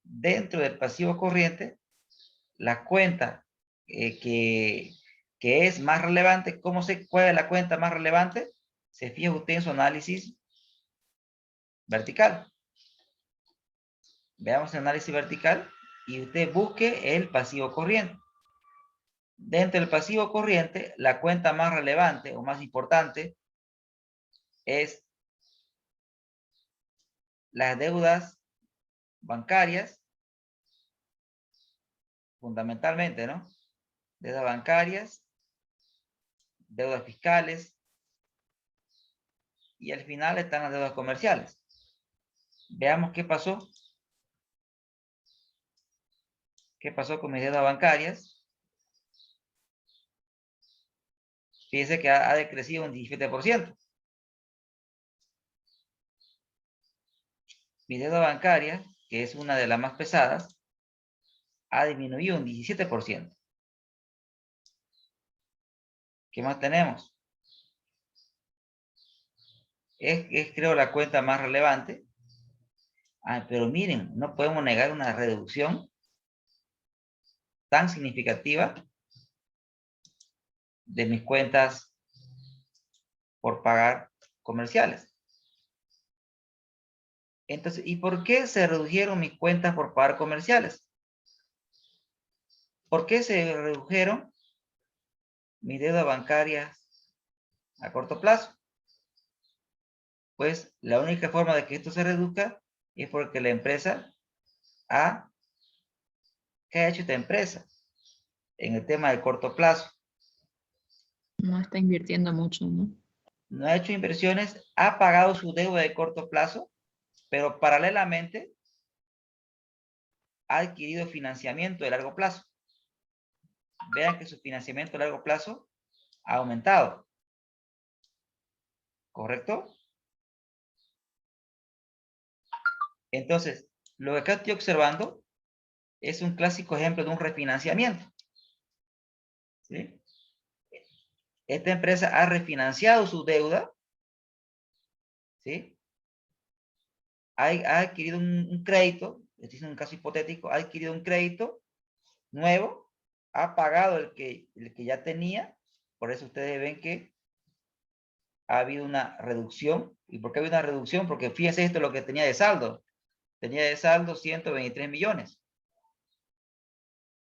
Dentro del pasivo corriente, la cuenta que es más relevante, ¿cuál es la cuenta más relevante? Se fija usted en su análisis vertical. Veamos el análisis vertical y usted busque el pasivo corriente. Dentro del pasivo corriente, la cuenta más relevante o más importante es las deudas bancarias, fundamentalmente, ¿no? Deudas bancarias, deudas fiscales, y al final están las deudas comerciales. Veamos qué pasó. ¿Qué pasó con mis deudas bancarias? Fíjense que ha decrecido un 17%. Mi deuda bancaria, que es una de las más pesadas, ha disminuido un 17%. ¿Qué más tenemos? Es creo la cuenta más relevante. Pero miren, no podemos negar una reducción tan significativa de mis cuentas por pagar comerciales. Entonces, ¿y por qué se redujeron mis cuentas por pagar comerciales? ¿Por qué se redujeron mis deudas bancarias a corto plazo? Pues la única forma de que esto se reduzca es porque la empresa ¿qué ha hecho esta empresa en el tema de corto plazo? No está invirtiendo mucho, ¿no? No ha hecho inversiones, ha pagado su deuda de corto plazo, pero paralelamente ha adquirido financiamiento de largo plazo. Vean que su financiamiento de largo plazo ha aumentado. ¿Correcto? Entonces, lo que acá estoy observando es un clásico ejemplo de un refinanciamiento. ¿Sí? Esta empresa ha refinanciado su deuda. ¿Sí? Ha adquirido un crédito, este es un caso hipotético, ha adquirido un crédito nuevo, ha pagado el que ya tenía, por eso ustedes ven que ha habido una reducción. ¿Y por qué ha habido una reducción? Porque fíjense esto es lo que tenía de saldo. Tenía de saldo 123 millones.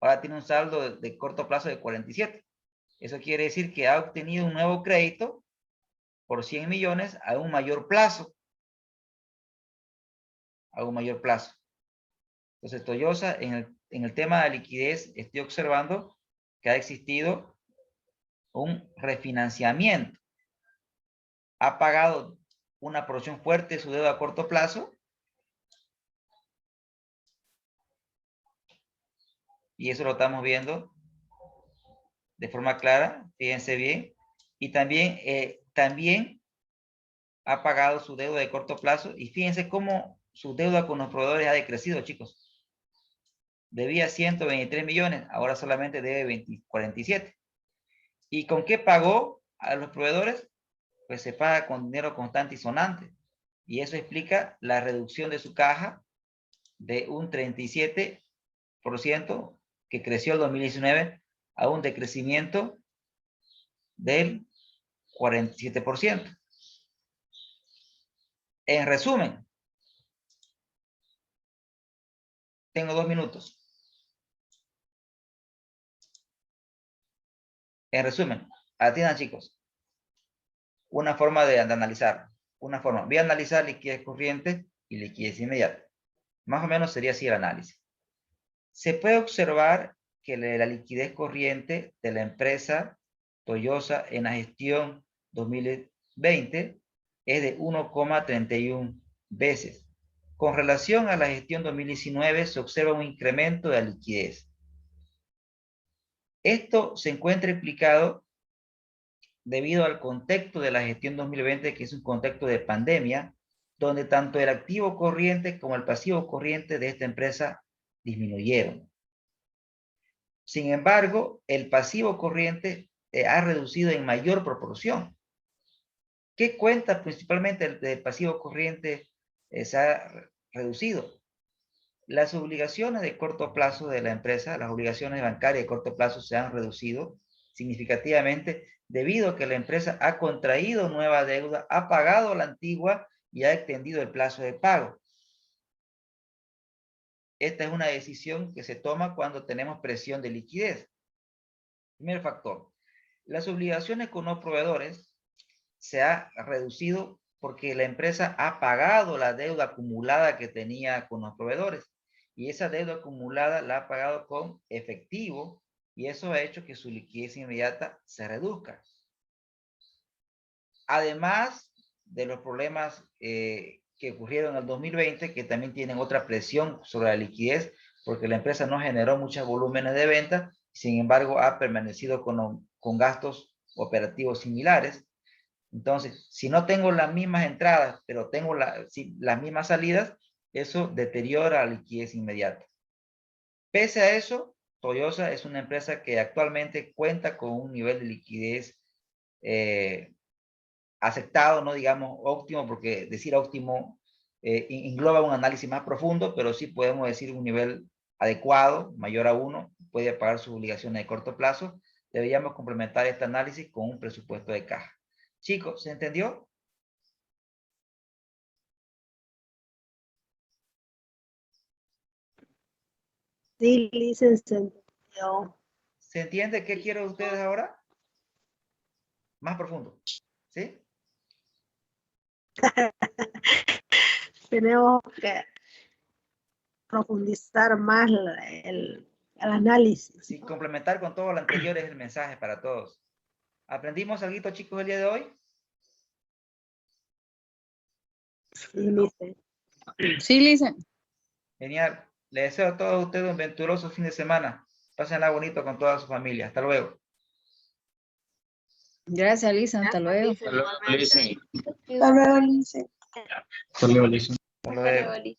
Ahora tiene un saldo de corto plazo de 47. Eso quiere decir que ha obtenido un nuevo crédito por 100 millones a un mayor plazo. A un mayor plazo. Entonces, Toyosa, en el tema de liquidez, estoy observando que ha existido un refinanciamiento. Ha pagado una porción fuerte de su deuda a corto plazo. Y eso lo estamos viendo de forma clara, fíjense bien. Y también ha pagado su deuda de corto plazo. Y fíjense cómo su deuda con los proveedores ha decrecido, chicos. Debía 123 millones, ahora solamente debe 47. ¿Y con qué pagó a los proveedores? Pues se paga con dinero constante y sonante. Y eso explica la reducción de su caja de un 37% que creció el 2019 a un decrecimiento del 47%. En resumen, tengo 2 minutos. En resumen, atiendan chicos, una forma de analizar, una forma. Voy a analizar liquidez corriente y liquidez inmediata. Más o menos sería así el análisis. Se puede observar que la liquidez corriente de la empresa Toyosa en la gestión 2020 es de 1,31 veces. Con relación a la gestión 2019 se observa un incremento de la liquidez. Esto se encuentra explicado debido al contexto de la gestión 2020, que es un contexto de pandemia, donde tanto el activo corriente como el pasivo corriente de esta empresa disminuyeron. Sin embargo, el pasivo corriente ha reducido en mayor proporción. ¿Qué cuenta principalmente del pasivo corriente se ha reducido? Las obligaciones de corto plazo de la empresa, las obligaciones bancarias de corto plazo se han reducido significativamente debido a que la empresa ha contraído nueva deuda, ha pagado la antigua y ha extendido el plazo de pago. Esta es una decisión que se toma cuando tenemos presión de liquidez. Primer factor. Las obligaciones con los proveedores se ha reducido porque la empresa ha pagado la deuda acumulada que tenía con los proveedores. Y esa deuda acumulada la ha pagado con efectivo y eso ha hecho que su liquidez inmediata se reduzca. Además de los problemas que ocurrieron en el 2020, que también tienen otra presión sobre la liquidez, porque la empresa no generó muchos volúmenes de venta, sin embargo ha permanecido con gastos operativos similares. Entonces, si no tengo las mismas entradas, pero tengo las mismas salidas, eso deteriora la liquidez inmediata. Pese a eso, Toyosa es una empresa que actualmente cuenta con un nivel de liquidez aceptado, no digamos óptimo, porque decir óptimo engloba un análisis más profundo, pero sí podemos decir un nivel adecuado, mayor a 1, puede pagar sus obligaciones de corto plazo. Deberíamos complementar este análisis con un presupuesto de caja. Chicos, ¿se entendió? Sí, licenciado. ¿Se entiende qué quieren ustedes ahora? Más profundo, ¿sí? Tenemos que profundizar más el análisis. Sí, complementar con todo lo anterior es el mensaje para todos. ¿Aprendimos algo, chicos, el día de hoy? Sí, licenciado. Sí, Lisa. Genial. Les deseo a todos ustedes un venturoso fin de semana. Pásenla bonito con toda su familia. Hasta luego. Gracias, Lisa. Hasta luego. Hasta luego, Lisa. Hasta luego, licenciado. Hasta luego, Lisa. Hasta luego.